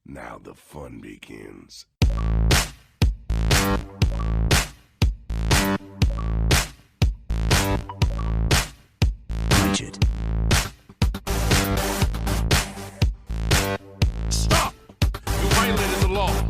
Now the fun begins. Richard. Stop! You violated the law.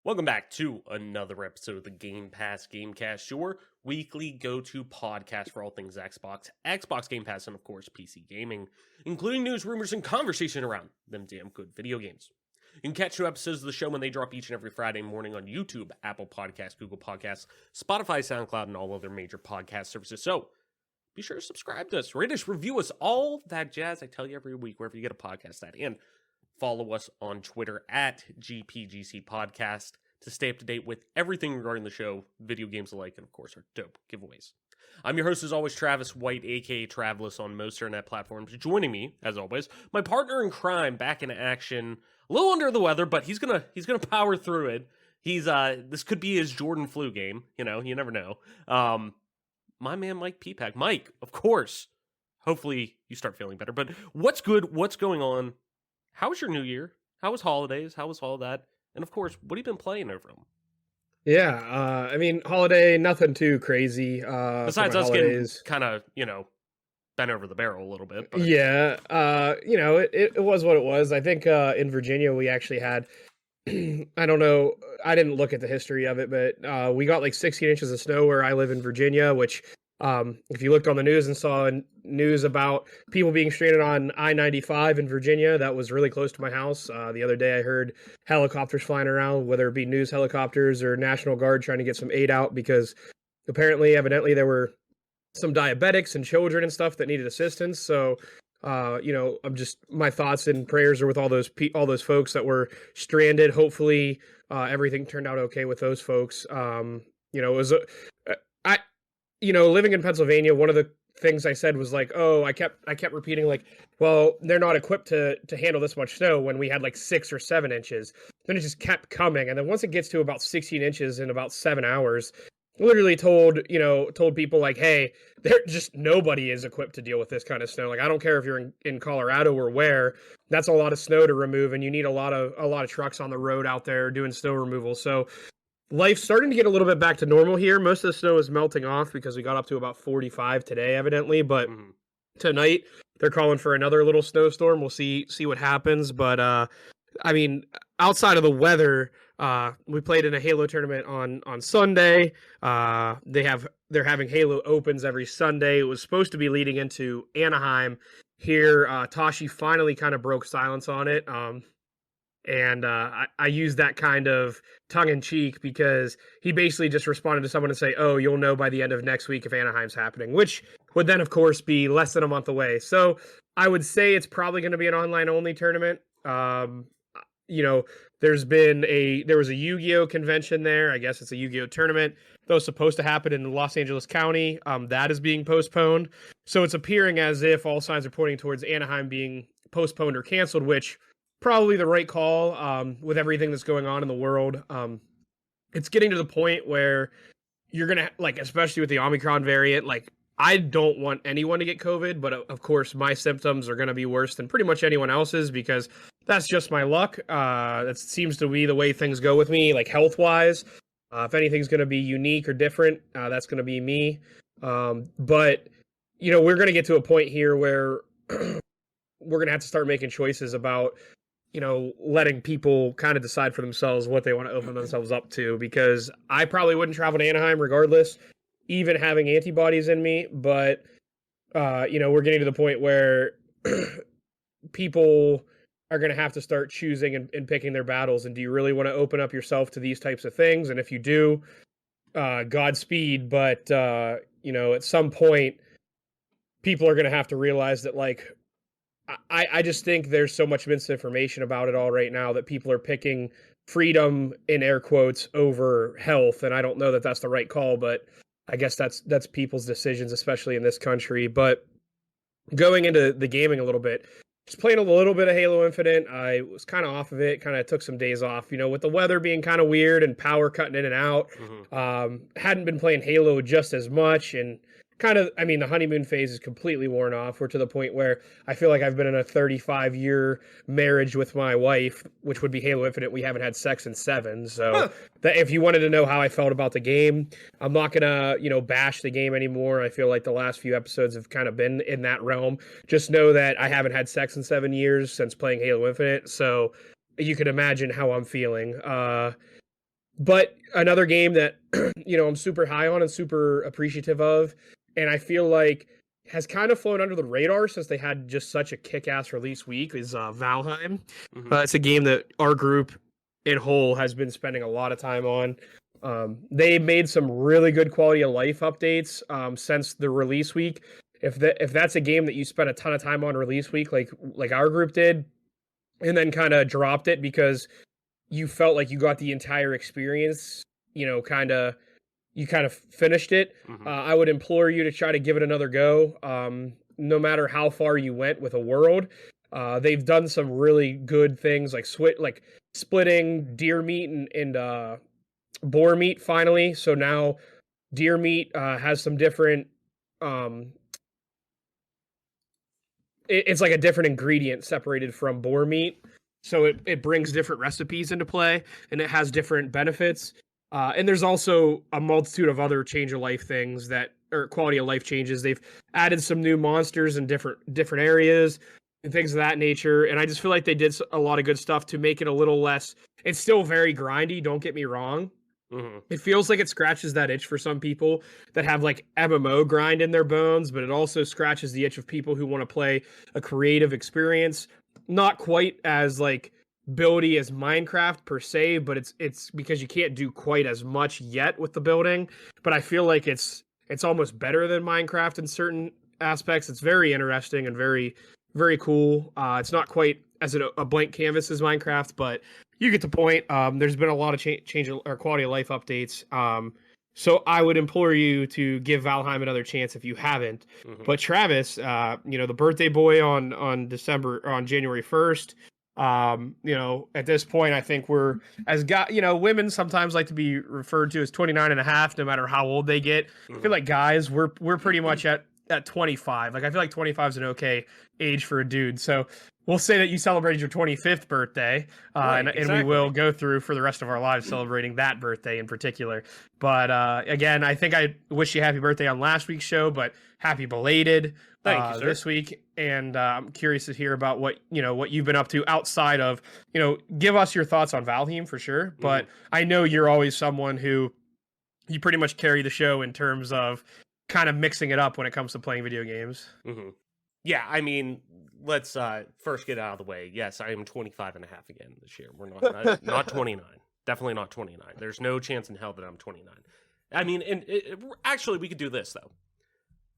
Welcome back to another episode of the Gamecast, your weekly go-to podcast for all things Xbox, Xbox Game Pass, and of course PC gaming, including news, rumors, and conversation around them damn good video games. You can catch new episodes of the show when they drop each and every Friday morning on YouTube, Apple Podcasts, Google Podcasts, Spotify, SoundCloud, and all other major podcast services. So be sure to subscribe to us, rate us, review us, all that jazz I tell you every week wherever you get a podcast at, and follow us on Twitter at GPGC Podcast to stay up to date with everything regarding the show, video games alike, and of course our dope giveaways. I'm your host as always, Travis White, aka Travelus on most internet platforms. Joining me, as always, my partner in crime, back in action, a little under the weather, but he's gonna power through it. He's this could be his Jordan flu game, you never know. My man Mike Peapack. Mike, of course. Hopefully you start feeling better. But what's good? What's going on? How was your New Year? How was holidays? How was all that? And of course, what have you been playing over them? Yeah, I mean, holiday, nothing too crazy. Besides us getting kind of, bent over the barrel a little bit. But. Yeah, it was what it was. I think in Virginia we actually had, I don't know, I didn't look at the history of it, but we got like 16 inches of snow where I live in Virginia, which if you looked on the news and saw news about people being stranded on I-95 in Virginia, that was really close to my house. The other day I heard helicopters flying around, whether it be news helicopters or National Guard trying to get some aid out because evidently there were some diabetics and children and stuff that needed assistance. So, I'm just, my thoughts and prayers are with all those folks that were stranded. Hopefully everything turned out okay with those folks. Living in Pennsylvania, one of the things I said was like, I kept repeating like, well, they're not equipped to handle this much snow when we had like 6 or 7 inches. Then it just kept coming. And then once it gets to about 16 inches in about 7 hours, literally told people like, hey, nobody is equipped to deal with this kind of snow. Like, I don't care if you're in Colorado or where, that's a lot of snow to remove. And you need a lot of trucks on the road out there doing snow removal. So life's starting to get a little bit back to normal here. Most of the snow is melting off because we got up to about 45 today, evidently. But tonight they're calling for another little snowstorm. We'll see what happens. But I mean, outside of the weather, we played in a Halo tournament on Sunday. They're having Halo Opens every Sunday. It was supposed to be leading into Anaheim. Here, Tashi finally kind of broke silence on it. And I used that kind of tongue-in-cheek because he basically just responded to someone and say, oh, you'll know by the end of next week if Anaheim's happening, which would then, of course, be less than a month away. So I would say it's probably going to be an online-only tournament. There was a Yu-Gi-Oh convention there. I guess it's a Yu-Gi-Oh tournament that was supposed to happen in Los Angeles County. That is being postponed. So it's appearing as if all signs are pointing towards Anaheim being postponed or canceled, which probably the right call with everything that's going on in the world. It's getting to the point where you're going to, like, especially with the Omicron variant, like, I don't want anyone to get COVID, but of course my symptoms are going to be worse than pretty much anyone else's because that's just my luck. That seems to be the way things go with me, like health-wise. If anything's going to be unique or different, that's going to be me. But, we're going to get to a point here where we're going to have to start making choices about letting people kind of decide for themselves what they want to open themselves up to, because I probably wouldn't travel to Anaheim regardless, even having antibodies in me. But, we're getting to the point where people are going to have to start choosing and picking their battles. And do you really want to open up yourself to these types of things? And if you do, Godspeed. But, at some point, people are going to have to realize that, like, I just think there's so much misinformation about it all right now that people are picking freedom in air quotes over health. And I don't know that that's the right call, but I guess that's people's decisions, especially in this country. But going into the gaming a little bit, just playing a little bit of Halo Infinite. I was kind of off of it, kind of took some days off, with the weather being kind of weird and power cutting in and out. Hadn't been playing Halo just as much, and the honeymoon phase is completely worn off. We're to the point where I feel like I've been in a 35-year marriage with my wife, which would be Halo Infinite. We haven't had sex in 7. So that if you wanted to know how I felt about the game, I'm not going to, bash the game anymore. I feel like the last few episodes have kind of been in that realm. Just know that I haven't had sex in 7 years since playing Halo Infinite. So you can imagine how I'm feeling. But another game that, I'm super high on and super appreciative of, and I feel like has kind of flown under the radar since they had just such a kick-ass release week is Valheim. It's a game that our group in whole has been spending a lot of time on. They made some really good quality of life updates since the release week. If that's a game that you spent a ton of time on release week, like our group did, and then kind of dropped it because you felt like you got the entire experience, you kind of finished it, I would implore you to try to give it another go. No matter how far you went with a world, they've done some really good things like splitting deer meat and boar meat finally. So now deer meat has some different. It's like a different ingredient separated from boar meat. So it brings different recipes into play, and it has different benefits. And there's also a multitude of other change of life things or quality of life changes. They've added some new monsters in different areas and things of that nature. And I just feel like they did a lot of good stuff to make it a little less. It's still very grindy. Don't get me wrong. It feels like it scratches that itch for some people that have like MMO grind in their bones, but it also scratches the itch of people who want to play a creative experience. Not quite as like buildy as Minecraft per se, but it's because you can't do quite as much yet with the building. But I feel like it's almost better than Minecraft in certain aspects. It's very interesting and very, very cool. It's not quite as a blank canvas as Minecraft, but you get the point. There's been a lot of change or quality of life updates. So I would implore you to give Valheim another chance if you haven't. But Travis, the birthday boy on January 1st. At this point, I think we're women sometimes like to be referred to as 29 and a half, no matter how old they get. I feel like guys, we're pretty much at 25. Like I feel like 25 is an okay age for a dude. So we'll say that you celebrated your 25th birthday, and we will go through for the rest of our lives celebrating that birthday in particular. But again, I think I wish you happy birthday on last week's show, but happy belated this week. And I'm curious to hear about what you've been up to outside of, give us your thoughts on Valheim for sure. But I know you're always someone who you pretty much carry the show in terms of kind of mixing it up when it comes to playing video games. Yeah, I mean, let's first get out of the way. Yes, I am 25 and a half again this year. We're not 29. Definitely not 29. There's no chance in hell that I'm 29. I mean, actually, we could do this, though.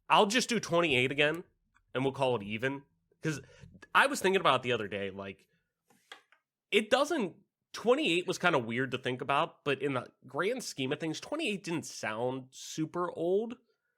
I'll just do 28 again, and we'll call it even. Because I was thinking about it the other day, like, 28 was kind of weird to think about, but in the grand scheme of things, 28 didn't sound super old.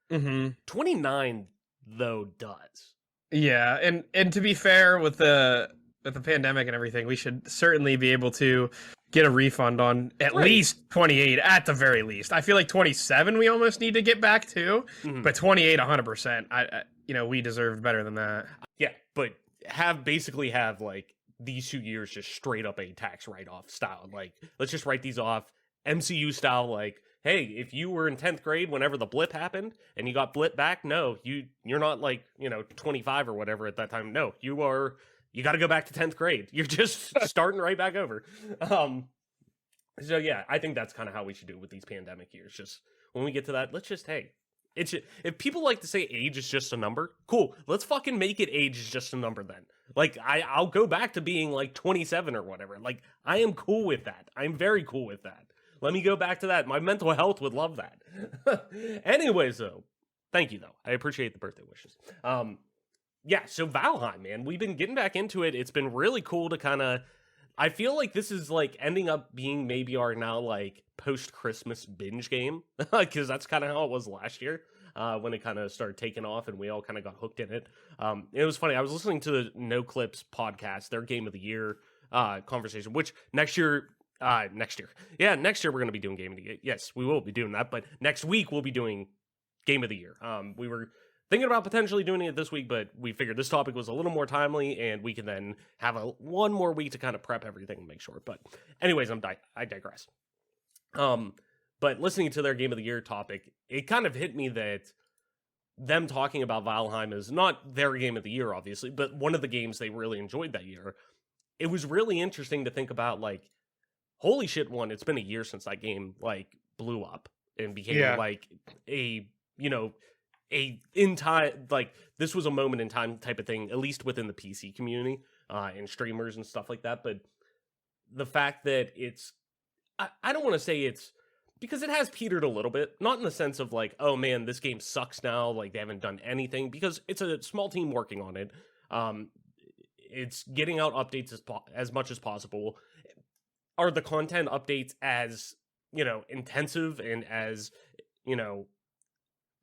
29, though, does. Yeah, and to be fair, with the pandemic and everything, we should certainly be able to get a refund on at least 28 at the very least. I feel like 27 we almost need to get back to, but 28 100%. We deserved better than that. Yeah, but basically have like these 2 years just straight up a tax write-off style. Like, let's just write these off MCU style, like, hey, if you were in 10th grade whenever the blip happened and you got blip back, no, you're not like, 25 or whatever at that time. No, you got to go back to 10th grade. You're just starting right back over. So yeah, I think that's kind of how we should do it with these pandemic years. Just when we get to that, let's just, hey, if people like to say age is just a number, cool. Let's fucking make it age is just a number then. Like, I'll go back to being like 27 or whatever. Like, I am cool with that. I'm very cool with that. Let me go back to that. My mental health would love that. Anyways, though, thank you, though. I appreciate the birthday wishes. Yeah, so Valheim, man, we've been getting back into it. It's been really cool to kind of... I feel like this is, like, ending up being maybe our now, like, post-Christmas binge game. Because that's kind of how it was last year. when it kind of started taking off and we all kind of got hooked in it. It was funny. I was listening to the No Clips podcast, their Game of the Year conversation, which next year we're going to be doing Game of the Year. Yes, we will be doing that, but next week we'll be doing Game of the Year. We were thinking about potentially doing it this week, but we figured this topic was a little more timely, and we can then have one more week to kind of prep everything and make sure. But anyways, I digress. But listening to their Game of the Year topic, it kind of hit me that them talking about Valheim is not their Game of the Year, obviously, but one of the games they really enjoyed that year. It was really interesting to think about, like, holy shit, it's been a year since that game, like, blew up and became, like, in time, like, this was a moment in time type of thing, at least within the PC community and streamers and stuff like that. But the fact that I don't want to say it's, because it has petered a little bit, not in the sense of like, oh man, this game sucks now, like they haven't done anything, because it's a small team working on it. It's getting out updates as much as possible. Are the content updates as, intensive and as,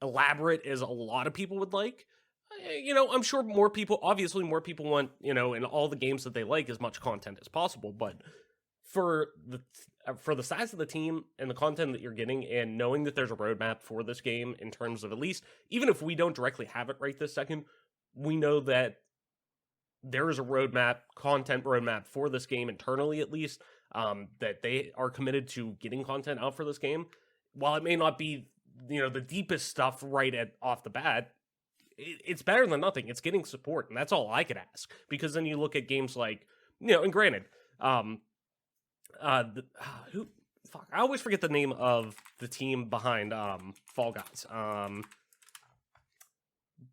elaborate as a lot of people would like? I'm sure more people want, in all the games that they like, as much content as possible, but for the size of the team and the content that you're getting, and knowing that there's a roadmap for this game in terms of, at least, even if we don't directly have it right this second, we know that there is a content roadmap for this game internally, at least, that they are committed to getting content out for this game. While it may not be, the deepest stuff off the bat, it's better than nothing. It's getting support, and that's all I could ask. Because then you look at games like, and granted, I always forget the name of the team behind Fall Guys.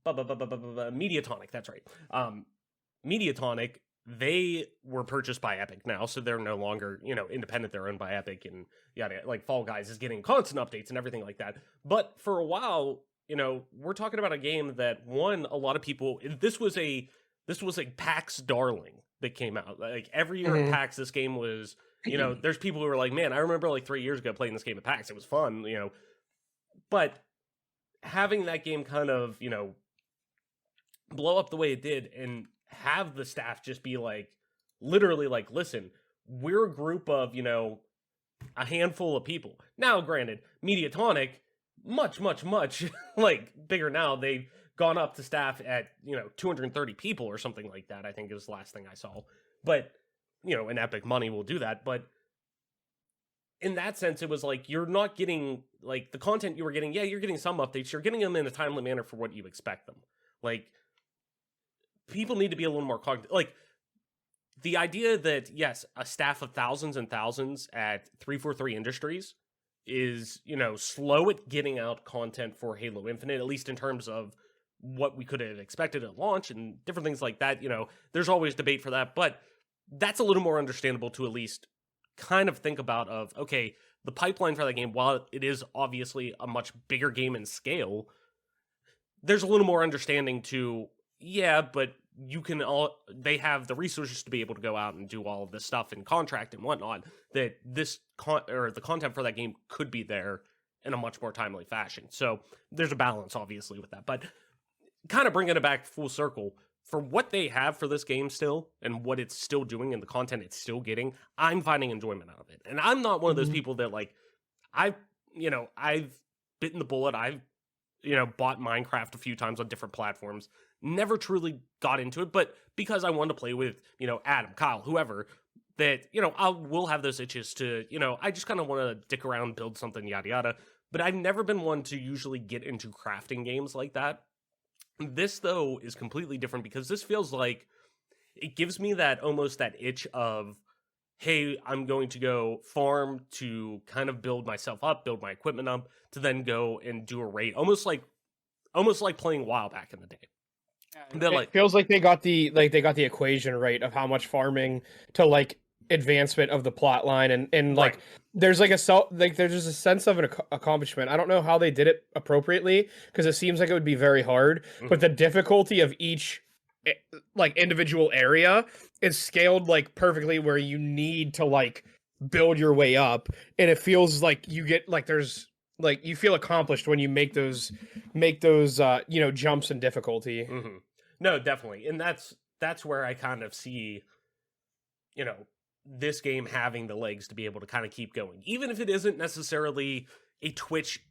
Mediatonic, that's right. Mediatonic, they were purchased by Epic now, so they're no longer, independent. They're owned by Epic, and like Fall Guys is getting constant updates and everything like that. But for a while, we're talking about a game that a lot of people, this was a PAX darling that came out. Like every year at PAX, this game was, there's people who are like, man, I remember like 3 years ago playing this game at PAX. It was fun, but having that game kind of, blow up the way it did, and have the staff just be like, literally like, listen, we're a group of, a handful of people. Now, granted, Mediatonic, much, like, bigger now. They've gone up to staff at, 230 people or something like that, I think is the last thing I saw. But, and Epic Money will do that. But in that sense, it was like, you're not getting, like, the content you were getting, you're getting some updates. You're getting them in a timely manner for what you expect them. Like, people need to be a little more cognitive. Like, the idea that, yes, a staff of thousands and thousands at 343 Industries is, slow at getting out content for Halo Infinite, at least in terms of what we could have expected at launch and different things like that. There's always debate for that, but that's a little more understandable to at least kind of think about of, okay, the pipeline for that game, while it is obviously a much bigger game in scale, there's a little more understanding to, but they have the resources to be able to go out and do all of this stuff and contract and whatnot, that the content for that game could be there in a much more timely fashion. So there's a balance, obviously, with that. But kind of bringing it back full circle, for what they have for this game still, and what it's still doing, and the content it's still getting, I'm finding enjoyment out of it. And I'm not one of those people that, like, I've bitten the bullet. I've, bought Minecraft a few times on different platforms. Never truly got into it, but because I wanted to play with, Adam, Kyle, whoever, that, we'll have those itches to, I just kind of want to dick around, build something, yada, yada. But I've never been one to usually get into crafting games like that. This, though, is completely different, because this feels like it gives me almost that itch of, hey, I'm going to go farm to kind of build myself up, build my equipment up, to then go and do a raid. Almost like playing WoW back in the day. It feels like they got the equation right of how much farming to like advancement of the plot line, and like there's like there's just a sense of an accomplishment. I don't know how they did it appropriately, because it seems like it would be very hard, but the difficulty of each like individual area is scaled like perfectly, where you need to like build your way up, and it feels like you get like there's like you feel accomplished when you make those jumps in difficulty. Mm-hmm. No, definitely. And that's where I kind of see, this game having the legs to be able to kind of keep going, even if it isn't necessarily a Twitch,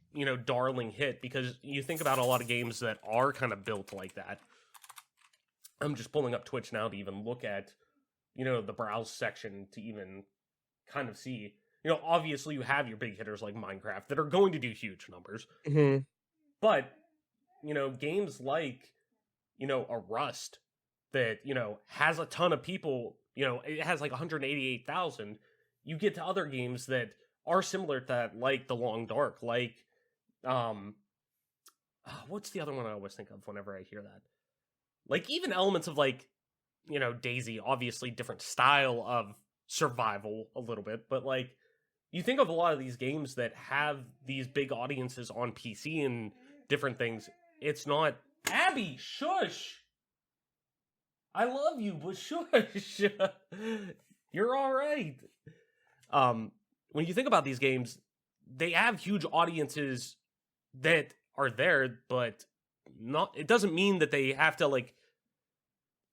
darling hit, because you think about a lot of games that are kind of built like that. I'm just pulling up Twitch now to even look at, the browse section to even kind of see, obviously you have your big hitters like Minecraft that are going to do huge numbers, Mm-hmm. but, games like, a Rust that, has a ton of people, it has like 188,000. You get to other games that are similar to that, like The Long Dark, like, what's the other one I always think of whenever I hear that? Like, even elements of, like, DayZ, obviously different style of survival a little bit, but, like, you think of a lot of these games that have these big audiences on PC and different things. It's not... Abby, shush! I love you, but shush! You're alright. When you think about these games, they have huge audiences that are there, but it doesn't mean that they have to, like...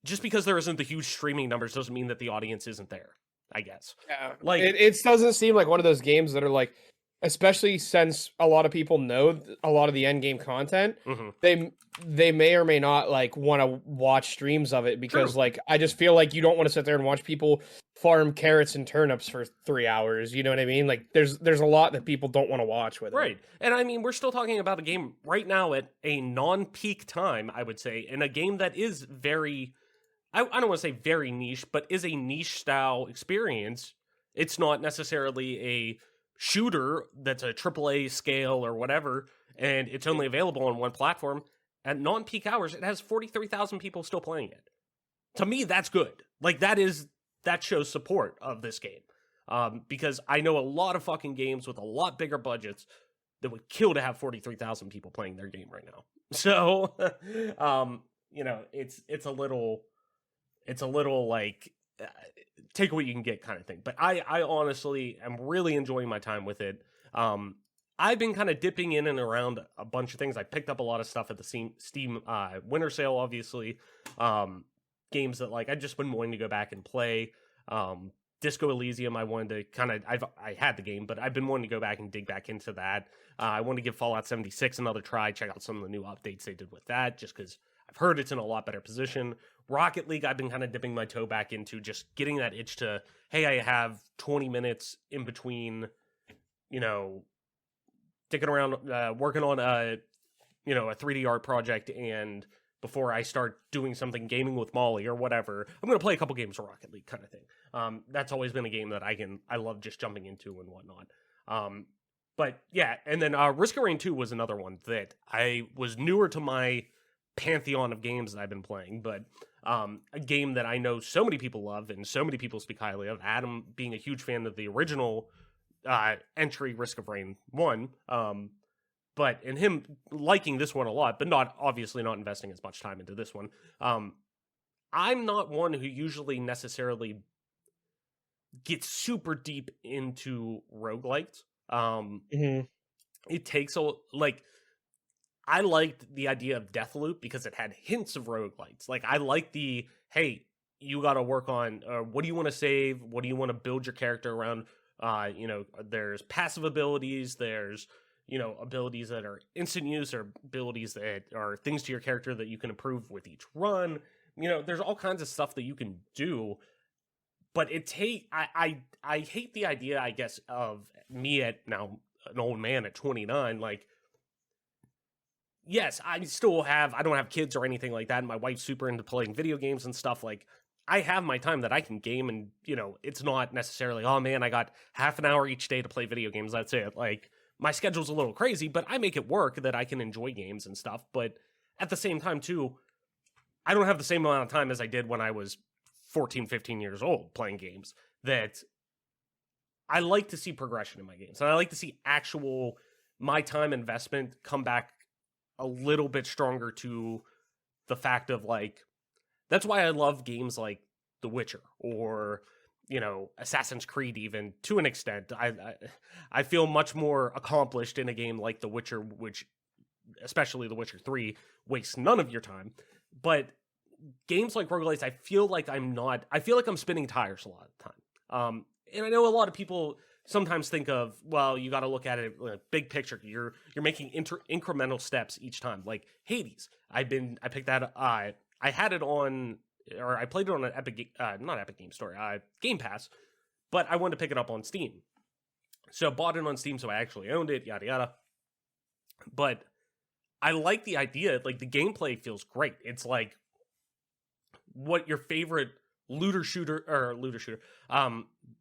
Just because there isn't the huge streaming numbers doesn't mean that the audience isn't there, I guess. Yeah, like it doesn't seem like one of those games that are like, especially since a lot of people know a lot of the end game content, they may or may not like want to watch streams of it because like I just feel like you don't want to sit there and watch people farm carrots and turnips for 3 hours. You know what I mean? Like there's a lot that people don't want to watch with it. Right. And I mean, we're still talking about a game right now at a non-peak time, I would say, and a game that is very, I don't want to say very niche, but is a niche style experience. It's not necessarily a shooter that's a AAA scale or whatever, and it's only available on one platform. At non-peak hours, it has 43,000 people still playing it. To me, that's good. Like, that shows support of this game. Because I know a lot of fucking games with a lot bigger budgets that would kill to have 43,000 people playing their game right now. So, it's a little like, take what you can get kind of thing. But I honestly am really enjoying my time with it. I've been kind of dipping in and around a bunch of things. I picked up a lot of stuff at the Steam winter sale, obviously. Games that like I've just been wanting to go back and play. Disco Elysium, I wanted to kind of, I had the game, but I've been wanting to go back and dig back into that. I want to give Fallout 76 another try, check out some of the new updates they did with that, just because I've heard it's in a lot better position. Rocket League, I've been kind of dipping my toe back into, just getting that itch to, hey, I have 20 minutes in between, sticking around, working on a 3D art project, and before I start doing something gaming with Molly or whatever, I'm going to play a couple games of Rocket League kind of thing. That's always been a game that I love just jumping into and whatnot. But yeah, and then Risk of Rain 2 was another one that I was newer to my pantheon of games that I've been playing, but a game that I know so many people love and so many people speak highly of. Adam being a huge fan of the original entry, Risk of Rain 1, but in him liking this one a lot, but obviously not investing as much time into this one. I'm not one who usually necessarily gets super deep into roguelikes. It takes I liked the idea of Deathloop because it had hints of roguelikes. Like, I like hey, you got to work on, what do you want to save? What do you want to build your character around? There's passive abilities, there's, abilities that are instant use, or abilities that are things to your character that you can improve with each run. There's all kinds of stuff that you can do, but I hate the idea, I guess, of me at now an old man at 29, like, yes, I don't have kids or anything like that, and my wife's super into playing video games and stuff. Like, I have my time that I can game, and, it's not necessarily, oh man, I got half an hour each day to play video games, that's it. Like, my schedule's a little crazy, but I make it work that I can enjoy games and stuff. But at the same time, too, I don't have the same amount of time as I did when I was 14, 15 years old playing games. That I like to see progression in my games, and I like to see my time investment come back a little bit stronger to the fact of, like, that's why I love games like The Witcher or, Assassin's Creed, even to an extent. I feel much more accomplished in a game like The Witcher, which, especially The Witcher 3, wastes none of your time. But games like roguelites, I feel like I'm spinning tires a lot of the time. And I know a lot of people sometimes think of, well, you got to look at it like big picture. You're making incremental steps each time. Like Hades, I picked that. I had it on, or I played it on an not Epic Game Store, Game Pass, but I wanted to pick it up on Steam. So bought it on Steam, so I actually owned it. Yada yada. But I like the idea. Like the gameplay feels great. It's like what your favorite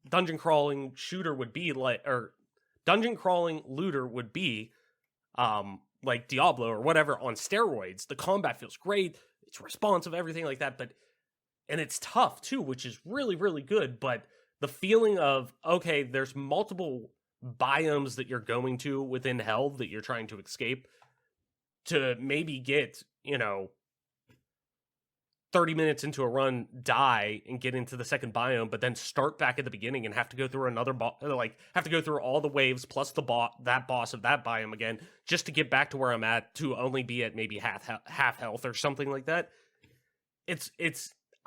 dungeon crawling shooter would be like, or dungeon crawling looter would be, like Diablo or whatever on steroids. The combat feels great. It's responsive, everything like that. And it's tough too, which is really, really good. But the feeling of, okay, there's multiple biomes that you're going to within hell that you're trying to escape to maybe get, 30 minutes into a run, die and get into the second biome, but then start back at the beginning and have to go through another have to go through all the waves plus that boss of that biome again just to get back to where I'm at, to only be at maybe half health or something like that. It's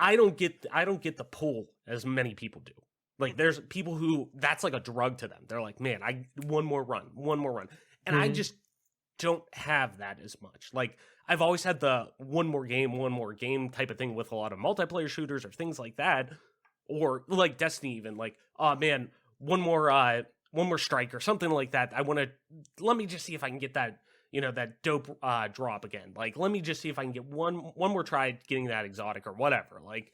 I don't get the pull as many people do. Like there's people who that's like a drug to them. They're like, man, one more run, and I just don't have that as much. Like I've always had the one more game type of thing with a lot of multiplayer shooters or things like that, or like Destiny even. Like, oh man, one more strike or something like that. Let me just see if I can get that, that dope drop again. Like, let me just see if I can get one more try getting that exotic or whatever. Like,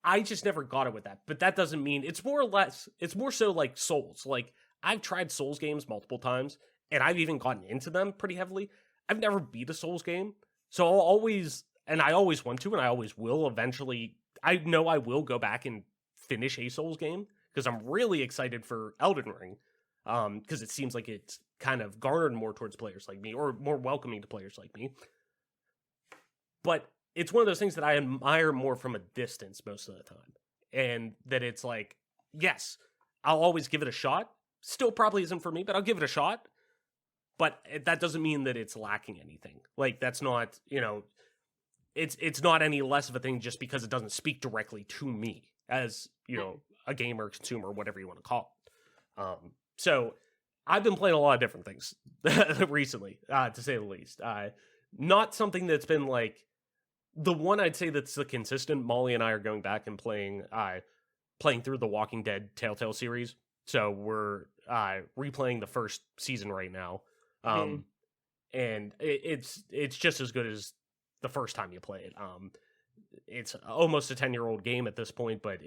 I just never got it with that. But that doesn't mean it's more so like Souls. Like I've tried Souls games multiple times, and I've even gotten into them pretty heavily. I've never beat a Souls game, so I always want to, and I always will eventually. I know I will go back and finish a Souls game because I'm really excited for Elden Ring, because it seems like it's kind of garnered more towards players like me, or more welcoming to players like me. But it's one of those things that I admire more from a distance most of the time, and that it's like, yes, I'll always give it a shot. Still probably isn't for me, but I'll give it a shot. But that doesn't mean that it's lacking anything. Like that's not, it's not any less of a thing just because it doesn't speak directly to me as, a gamer, consumer, whatever you want to call it. So I've been playing a lot of different things recently, to say the least. Not something that's been like the one I'd say that's the consistent. Molly and I are going back and playing through the Walking Dead Telltale series. So we're replaying the first season right now. And it's just as good as the first time you play it. It's almost a 10-year-old game at this point, but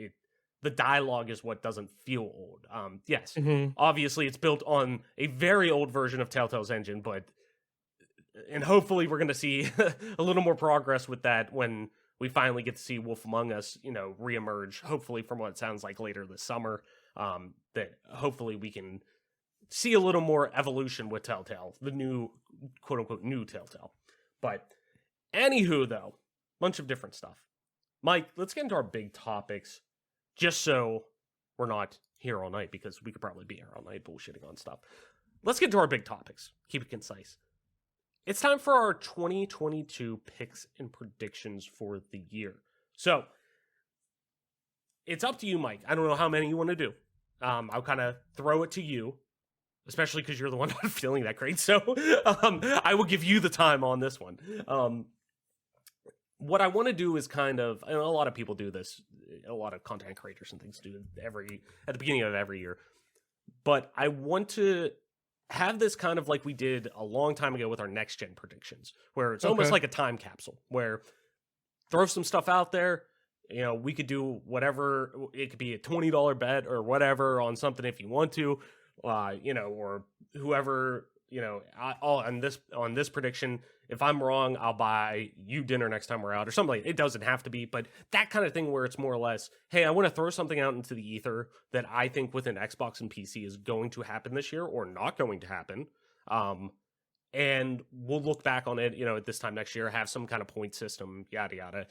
the dialogue is what doesn't feel old. Yes, obviously it's built on a very old version of Telltale's engine, and hopefully we're going to see a little more progress with that when we finally get to see Wolf Among Us, reemerge, hopefully from what it sounds like later this summer. That hopefully we can see a little more evolution with Telltale, the new, quote-unquote, new Telltale. But anywho, though, bunch of different stuff. Mike, let's get into our big topics, just so we're not here all night, because we could probably be here all night bullshitting on stuff. Let's get to our big topics. Keep it concise. It's time for our 2022 picks and predictions for the year. So, it's up to you, Mike. I don't know how many you want to do. I'll kind of throw it to you, especially because you're the one not feeling that great. So I will give you the time on this one. What I want to do is kind of, and a lot of people do this, a lot of content creators and things do it at the beginning of every year. But I want to have this kind of like we did a long time ago with our next gen predictions, where it's almost like a time capsule, where throw some stuff out there. We could do whatever. It could be a $20 bet or whatever on something if you want to, or whoever, on this prediction, if I'm wrong, I'll buy you dinner next time we're out or something like that. It doesn't have to be, but that kind of thing where it's more or less, hey, I want to throw something out into the ether that I think within Xbox and PC is going to happen this year or not going to happen. And we'll look back on it, at this time next year, have some kind of point system, yada, yada,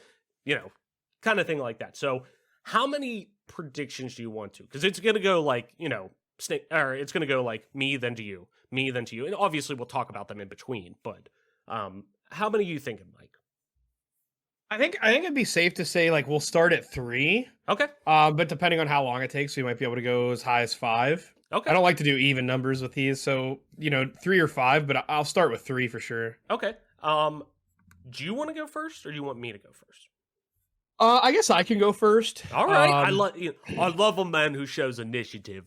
kind of thing like that. So how many predictions do you want to? Because it's gonna go like, or it's gonna go like me then to you, me then to you, and obviously we'll talk about them in between. But how many are you thinking, Mike? I think it'd be safe to say like we'll start at 3. Okay. But depending on how long it takes, we might be able to go as high as 5. Okay. I don't like to do even numbers with these, so 3 or 5, but I'll start with 3 for sure. Okay. Do you want to go first, or do you want me to go first? I guess I can go first. All right. I love a man who shows initiative.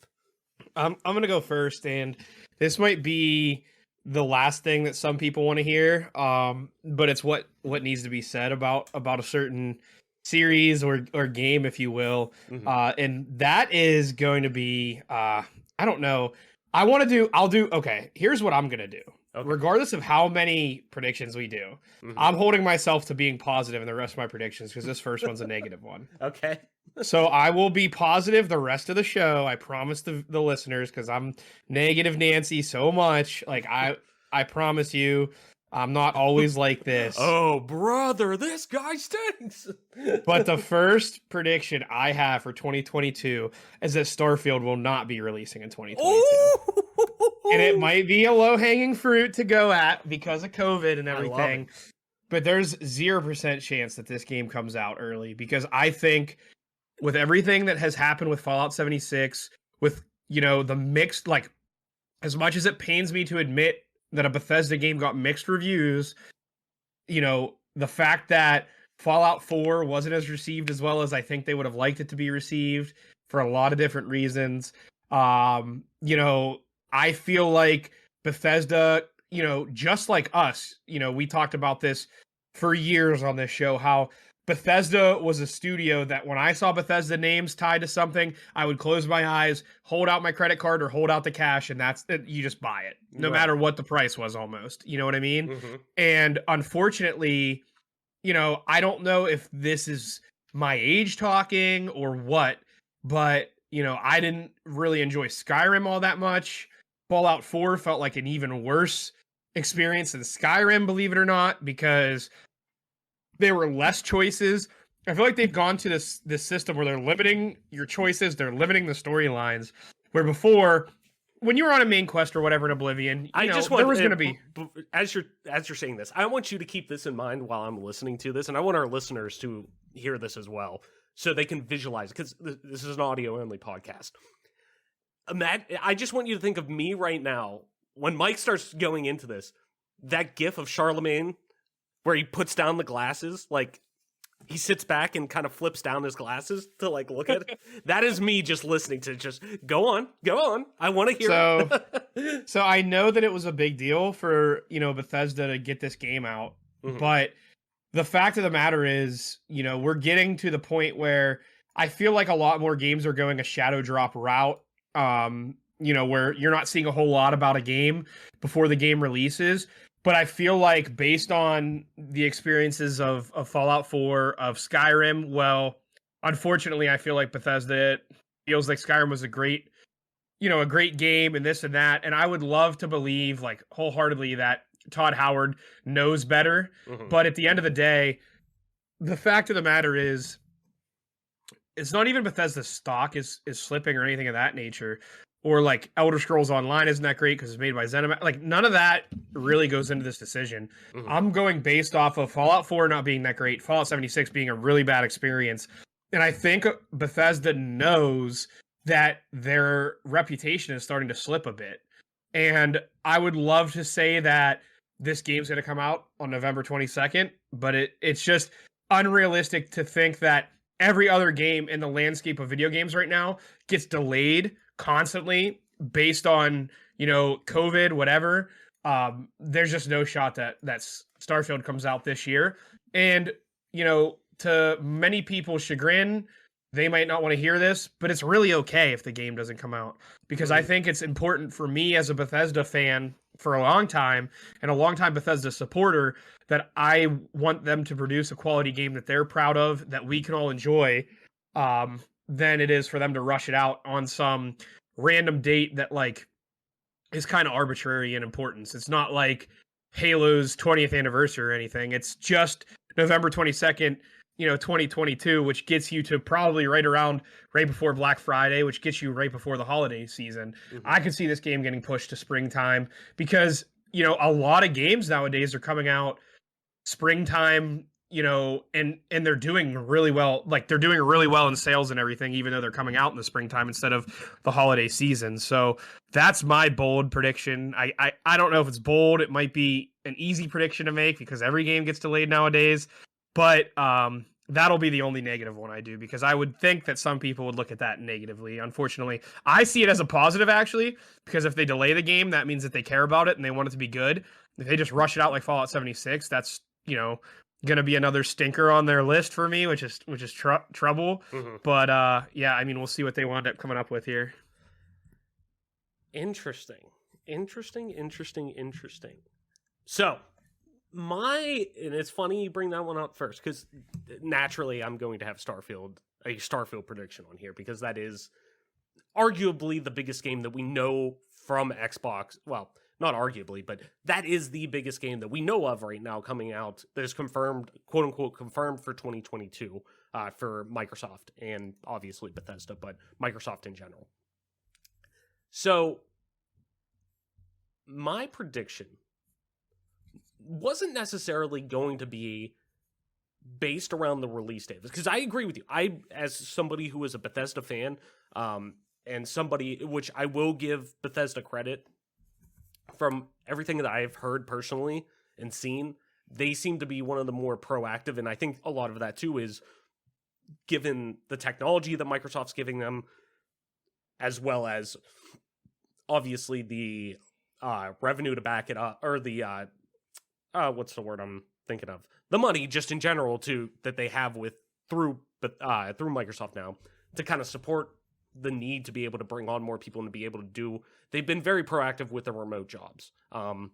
I'm gonna go first, and this might be the last thing that some people want to hear. But it's what needs to be said about a certain series or game, if you will. Mm-hmm. And that is going to be I don't know. I'll do okay. Here's what I'm gonna do. Okay. Regardless of how many predictions we do, I'm holding myself to being positive in the rest of my predictions because this first one's a negative one. Okay. So I will be positive the rest of the show. I promise the listeners, because I'm negative Nancy so much. Like I promise you, I'm not always like this. Oh, brother, this guy stinks. But the first prediction I have for 2022 is that Starfield will not be releasing in 2022. Ooh! And it might be a low-hanging fruit to go at because of COVID and everything. But there's 0% chance that this game comes out early, because I think with everything that has happened with Fallout 76, with, the mixed, like, as much as it pains me to admit that a Bethesda game got mixed reviews, the fact that Fallout 4 wasn't as received as well as I think they would have liked it to be received for a lot of different reasons. I feel like Bethesda, just like us, we talked about this for years on this show, how Bethesda was a studio that when I saw Bethesda names tied to something, I would close my eyes, hold out my credit card or hold out the cash, and that's it. You just buy it, no matter what the price was almost. You know what I mean? Mm-hmm. And unfortunately, I don't know if this is my age talking or what, but, I didn't really enjoy Skyrim all that much. Fallout 4 felt like an even worse experience than Skyrim, believe it or not, because there were less choices. I feel like they've gone to this system where they're limiting your choices, they're limiting the storylines. Where before, when you were on a main quest or whatever in Oblivion, there was going to be. As you're saying this, I want you to keep this in mind while I'm listening to this, and I want our listeners to hear this as well, so they can visualize it, because this is an audio only podcast. I just want you to think of me right now when Mike starts going into this. That GIF of Charlemagne where he puts down the glasses, like he sits back and kind of flips down his glasses to like look at it. That is me just listening to just go on. I want to hear it. So I know that it was a big deal for, Bethesda to get this game out, but the fact of the matter is, we're getting to the point where I feel like a lot more games are going a shadow drop route. Where you're not seeing a whole lot about a game before the game releases. But I feel like based on the experiences of Fallout 4, of Skyrim, well, unfortunately, I feel like Bethesda feels like Skyrim was a great game and this and that. And I would love to believe, like, wholeheartedly that Todd Howard knows better. But at the end of the day, the fact of the matter is, it's not even Bethesda's stock is slipping or anything of that nature. Or like Elder Scrolls Online isn't that great because it's made by ZeniMax. Like none of that really goes into this decision. I'm going based off of Fallout 4 not being that great, Fallout 76 being a really bad experience. And I think Bethesda knows that their reputation is starting to slip a bit. And I would love to say that this game's going to come out on November 22nd, but it's just unrealistic to think that every other game in the landscape of video games right now gets delayed constantly based on, COVID, whatever. There's just no shot that Starfield comes out this year. And, to many people's chagrin, they might not want to hear this, but it's really okay if the game doesn't come out, because I think it's important for me as a Bethesda fan for a long time and a long-time Bethesda supporter that I want them to produce a quality game that they're proud of, that we can all enjoy, than it is for them to rush it out on some random date that like is kind of arbitrary in importance. It's not like Halo's 20th anniversary or anything. It's just November 22nd, 2022, which gets you to probably right before Black Friday, which gets you right before the holiday season. I could see this game getting pushed to springtime because, a lot of games nowadays are coming out springtime, and they're doing really well. Like they're doing really well in sales and everything, even though they're coming out in the springtime instead of the holiday season. So that's my bold prediction. I don't know if it's bold. It might be an easy prediction to make because every game gets delayed nowadays. But that'll be the only negative one I do, because I would think that some people would look at that negatively. Unfortunately, I see it as a positive, actually, because if they delay the game, that means that they care about it and they want it to be good. If they just rush it out like Fallout 76, that's, going to be another stinker on their list for me, which is trouble. But yeah, I mean, we'll see what they wind up coming up with here. Interesting. So, and it's funny you bring that one up first, because naturally I'm going to have a Starfield prediction on here, because that is arguably the biggest game that we know from Xbox. Well, not arguably, but that is the biggest game that we know of right now coming out that is confirmed, quote unquote, confirmed for 2022 for Microsoft and obviously Bethesda, but Microsoft in general. So my prediction wasn't necessarily going to be based around the release date, because I agree with you. I, as somebody who is a Bethesda fan, and somebody which I will give Bethesda credit, from everything that I've heard personally and seen, they seem to be one of the more proactive, and I think a lot of that too is given the technology that Microsoft's giving them, as well as obviously the revenue to back it up, or the what's the word I'm thinking of? The money just in general that they have through Microsoft now to kind of support the need to be able to bring on more people and to be able to do. They've been very proactive with the remote jobs. And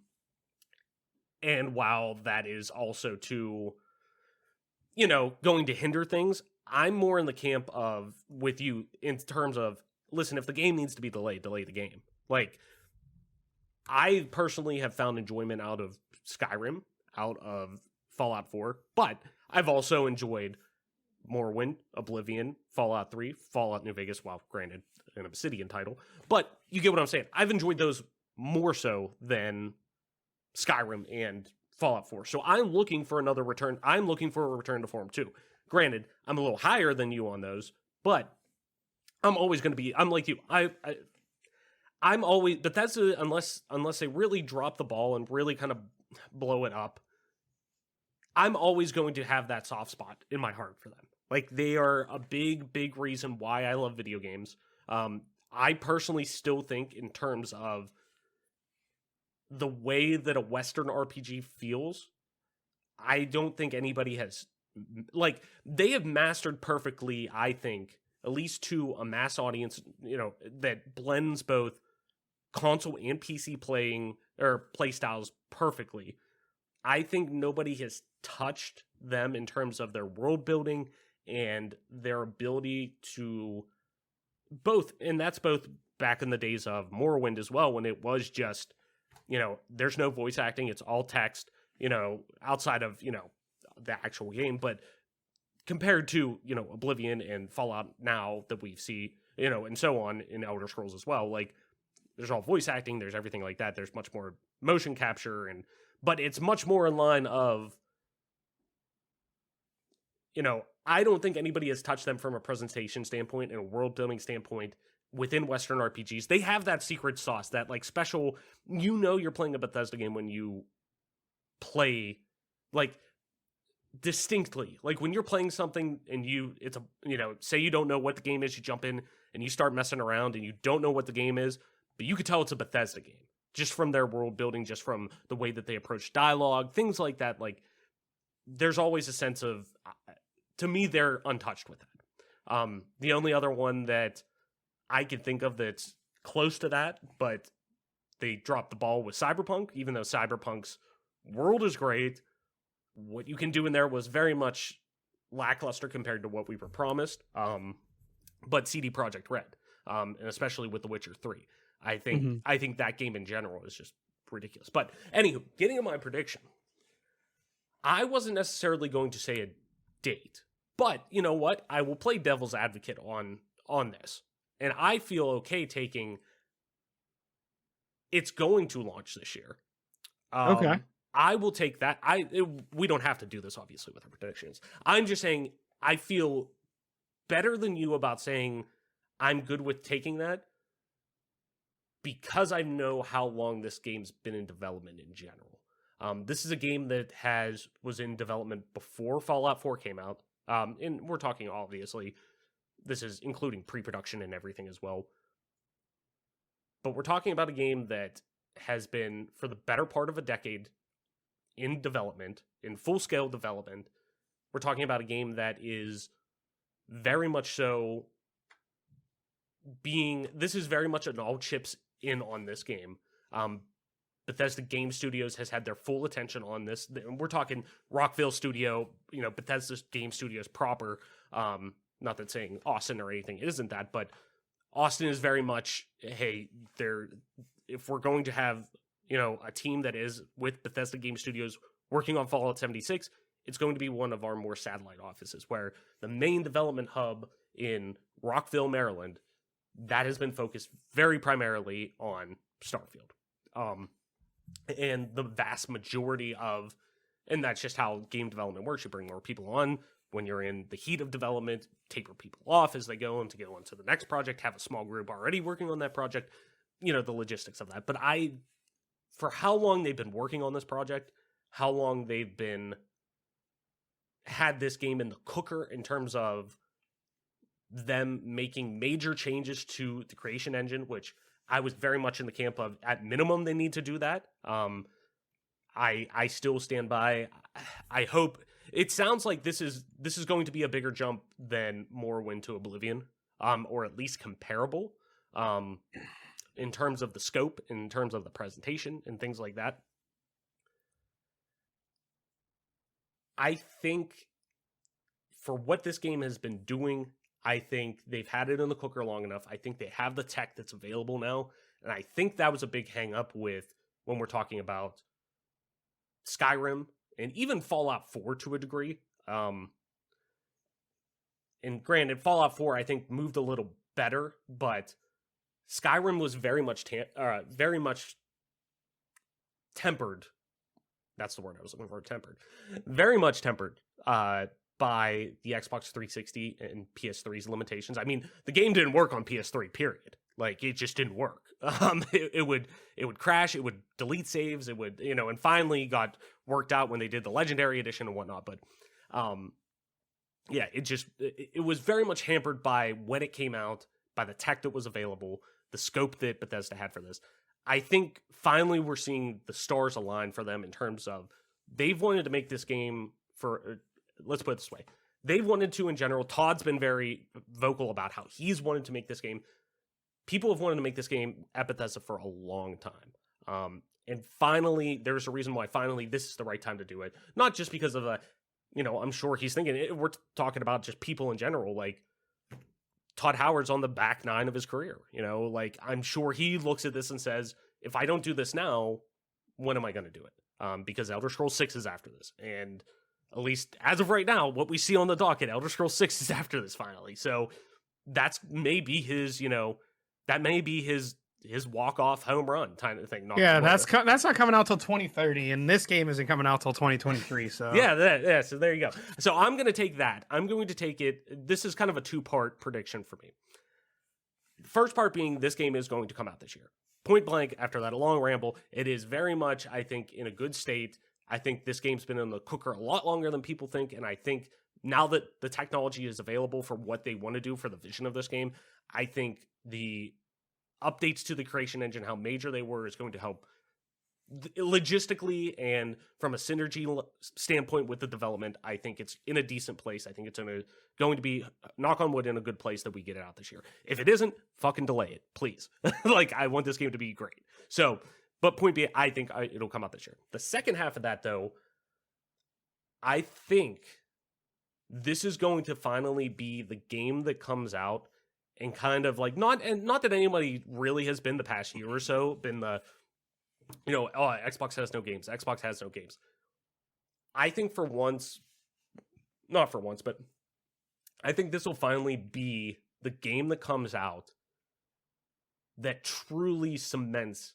while that is also going to hinder things, I'm more in the camp of with you in terms of, listen, if the game needs to be delayed, delay the game. Like, I personally have found enjoyment out of Skyrim, out of Fallout 4, but I've also enjoyed Morrowind, Oblivion, Fallout 3, Fallout New Vegas, well, granted, an Obsidian title, but you get what I'm saying. I've enjoyed those more so than Skyrim and Fallout 4. So I'm looking for another return. I'm looking for a return to form too. Granted, I'm a little higher than you on those, but I'm always going to be, I'm like you. I'm always, but that's unless they really drop the ball and really kind of blow it up, I'm always going to have that soft spot in my heart for them. Like, they are a big reason why I love video games. I personally still think, in terms of the way that a Western RPG feels, I don't think anybody has, like, they have mastered perfectly, I think, at least to a mass audience, that blends both console and PC play styles perfectly. I think nobody has touched them in terms of their world building and their ability to both, and that's both back in the days of Morrowind as well, when it was just, there's no voice acting, it's all text, outside of, the actual game, but compared to, Oblivion and Fallout now that we see, and so on in Elder Scrolls as well, like, there's all voice acting, there's everything like that, there's much more motion capture, but it's much more in line of, I don't think anybody has touched them from a presentation standpoint and a world building standpoint within Western RPGs. They have that secret sauce, that like special, you're playing a Bethesda game when you play, like, distinctly. Like, when you're playing something and say you don't know what the game is, you jump in and you start messing around and you don't know what the game is, but you could tell it's a Bethesda game just from their world building, just from the way that they approach dialogue, things like that. Like, there's always a sense of, to me, they're untouched with that. The only other one that I can think of that's close to that, but they dropped the ball, with Cyberpunk, even though Cyberpunk's world is great. What you can do in there was very much lackluster compared to what we were promised. But CD Projekt Red, and especially with The Witcher 3, I think that game in general is just ridiculous. But anywho, getting to my prediction, I wasn't necessarily going to say a date. But you know what? I will play devil's advocate on this. And I feel okay taking it's going to launch this year. Okay. I will take that. We don't have to do this obviously with our predictions. I'm just saying I feel better than you about saying I'm good with taking that because I know how long this game's been in development in general. This is a game that was in development before Fallout 4 came out. And we're talking obviously, this is including pre-production and everything as well. But we're talking about a game that has been for the better part of a decade in development, in full-scale development. We're talking about a game that is very much so this is very much an all chips in on this game. Bethesda Game Studios has had their full attention on this. We're talking Rockville Studio, Bethesda Game Studios proper. Not that saying Austin or anything, it isn't that, but Austin is very much, hey, if we're going to have, a team that is with Bethesda Game Studios working on Fallout 76, it's going to be one of our more satellite offices where the main development hub in Rockville, Maryland, that has been focused very primarily on Starfield. And the vast majority and that's just how game development works. You bring more people on when you're in the heat of development, taper people off as they go on to the next project, have a small group already working on that project, the logistics of that. But for how long they've been working on this project, how long they've had this game in the cooker in terms of them making major changes to the creation engine, which I was very much in the camp of, at minimum, they need to do that. I still stand by. I hope it sounds like this is going to be a bigger jump than Morrowind to Oblivion, or at least comparable, in terms of the scope, in terms of the presentation, and things like that. I think for what this game has been doing, I think they've had it in the cooker long enough. I think they have the tech that's available now. And I think that was a big hang up with when we're talking about Skyrim and even Fallout 4 to a degree. And granted, Fallout 4, I think, moved a little better, but Skyrim was very much tempered. That's the word I was looking for, tempered. Very much tempered by the Xbox 360 and PS3's limitations. I mean, the game didn't work on PS3, period. Like, it just didn't work. It would crash, it would delete saves, it would, and finally got worked out when they did the Legendary Edition and whatnot. But, yeah, it was very much hampered by when it came out, by the tech that was available, the scope that Bethesda had for this. I think finally we're seeing the stars align for them in terms of they've wanted to make this game for, let's put it this way. They've wanted to in general. Todd's been very vocal about how he's wanted to make this game. People have wanted to make this game at Bethesda for a long time. And finally, there's a reason why finally this is the right time to do it. Not just because of I'm sure he's thinking, we're talking about just people in general, like, Todd Howard's on the back nine of his career, I'm sure he looks at this and says, if I don't do this now, when am I going to do it? Because Elder Scrolls 6 is after this. And at least as of right now, what we see on the docket, Elder Scrolls 6 is after this finally. So that's maybe his, that may be his walk-off home run kind of thing. That's not coming out till 2030, and this game isn't coming out till 2023. So yeah, so there you go. So I'm going to take that. I'm going to take it. This is kind of a two-part prediction for me. The first part being this game is going to come out this year. Point blank, after that long ramble, it is very much, I think, in a good state. I think this game's been in the cooker a lot longer than people think, and I think now that the technology is available for what they want to do for the vision of this game, I think the updates to the creation engine, how major they were, is going to help logistically and from a synergy standpoint with the development. I think it's in a decent place. I think it's going to be, knock on wood, in a good place that we get it out this year. If it isn't, fucking delay it, please. Like, I want this game to be great. So, but point being, I think it'll come out this year. The second half of that, though, I think this is going to finally be the game that comes out and kind of like, not that anybody really has been the past year or so, been the, Xbox has no games. I think for once, not for once, but I think this will finally be the game that comes out that truly cements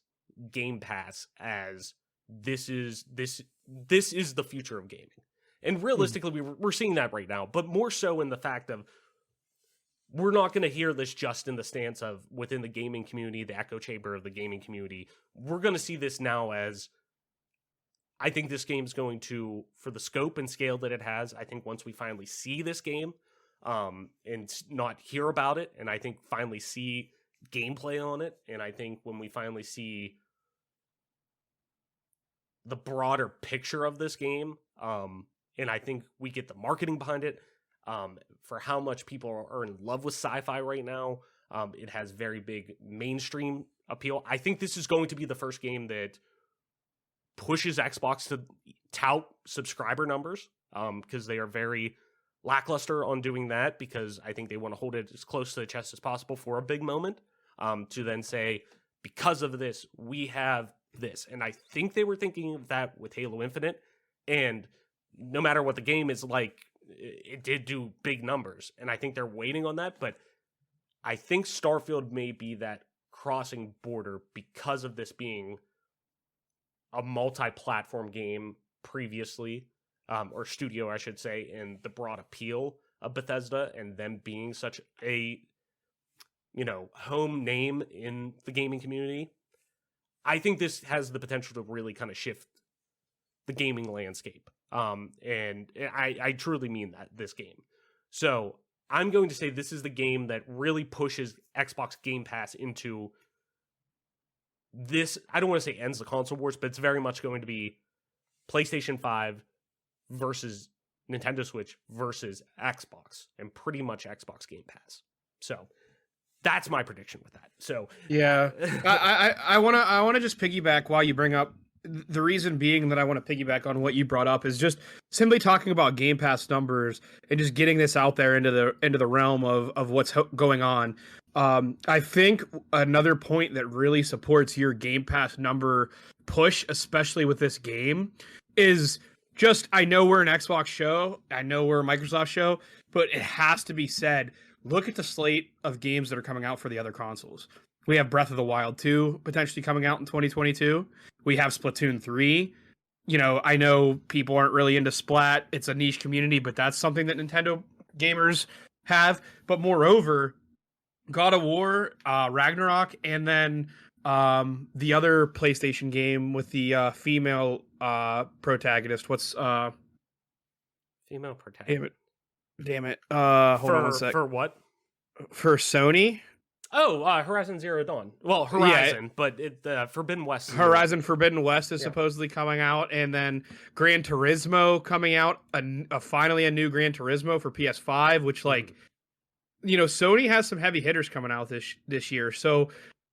Game Pass as this is the future of gaming. And realistically, we're seeing that right now, but more so in the fact of we're not going to hear this just in the stance of within the gaming community, the echo chamber of the gaming community. We're going to see this now as, I think this game's going to, for the scope and scale that it has, I think once we finally see this game and not hear about it, and I think finally see gameplay on it, and I think when we finally see the broader picture of this game, and I think we get the marketing behind it, for how much people are in love with sci-fi right now. It has very big mainstream appeal. I think this is going to be the first game that pushes Xbox to tout subscriber numbers, because they are very lackluster on doing that, because I think they want to hold it as close to the chest as possible for a big moment, to then say, because of this, we have this. And I think they were thinking of that with Halo Infinite, and no matter what the game is like, it did do big numbers, and I think they're waiting on that. But I think Starfield may be that crossing border because of this being a multi-platform game previously, or studio, I should say, and the broad appeal of Bethesda, and them being such a, home name in the gaming community. I think this has the potential to really kind of shift the gaming landscape. And I truly mean that, this game. So I'm going to say this is the game that really pushes Xbox Game Pass into this. I don't want to say ends the console wars, but it's very much going to be PlayStation 5 versus Nintendo Switch versus Xbox, and pretty much Xbox Game Pass. So that's my prediction with that. So yeah, I want to just piggyback while you bring up. The reason being that I want to piggyback on what you brought up is just simply talking about Game Pass numbers and just getting this out there into the realm of what's going on. I think another point that really supports your Game Pass number push, especially with this game, is just, I know we're an Xbox show, I know we're a Microsoft show, but it has to be said, look at the slate of games that are coming out for the other consoles. We have Breath of the Wild 2 potentially coming out in 2022. We have Splatoon 3. I know people aren't really into Splat. It's a niche community, but that's something that Nintendo gamers have. But moreover, God of War, Ragnarok, and then the other PlayStation game with the female protagonist. What's female protagonist? Damn it. Hold on one sec. For what? For Sony. Oh, Horizon Zero Dawn. Well, Horizon, but Forbidden West. Horizon Forbidden West is supposedly coming out, and then Gran Turismo coming out. Finally, a new Gran Turismo for PS5, which, Sony has some heavy hitters coming out this year. So,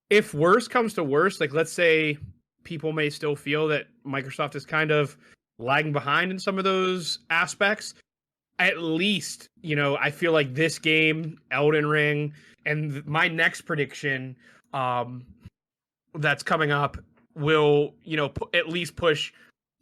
if worse comes to worse, let's say people may still feel that Microsoft is kind of lagging behind in some of those aspects. At least, I feel like this game, Elden Ring, and my next prediction that's coming up will, at least push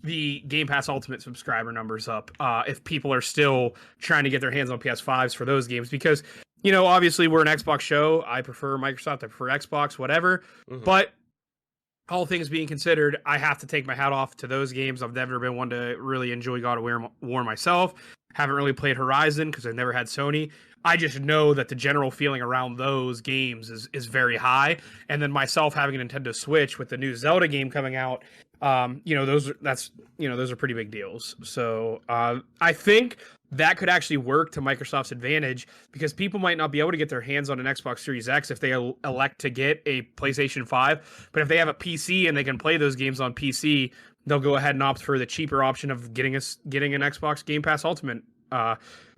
the Game Pass Ultimate subscriber numbers up if people are still trying to get their hands on PS5s for those games. Because, obviously we're an Xbox show. I prefer Microsoft. I prefer Xbox, whatever. Mm-hmm. But all things being considered, I have to take my hat off to those games. I've never been one to really enjoy God of War myself. Haven't really played Horizon because I've never had Sony. I just know that the general feeling around those games is very high. And then myself having a Nintendo Switch with the new Zelda game coming out, those are pretty big deals. So I think that could actually work to Microsoft's advantage, because people might not be able to get their hands on an Xbox Series X if they elect to get a PlayStation 5. But if they have a PC and they can play those games on PC, they'll go ahead and opt for the cheaper option of getting an Xbox Game Pass Ultimate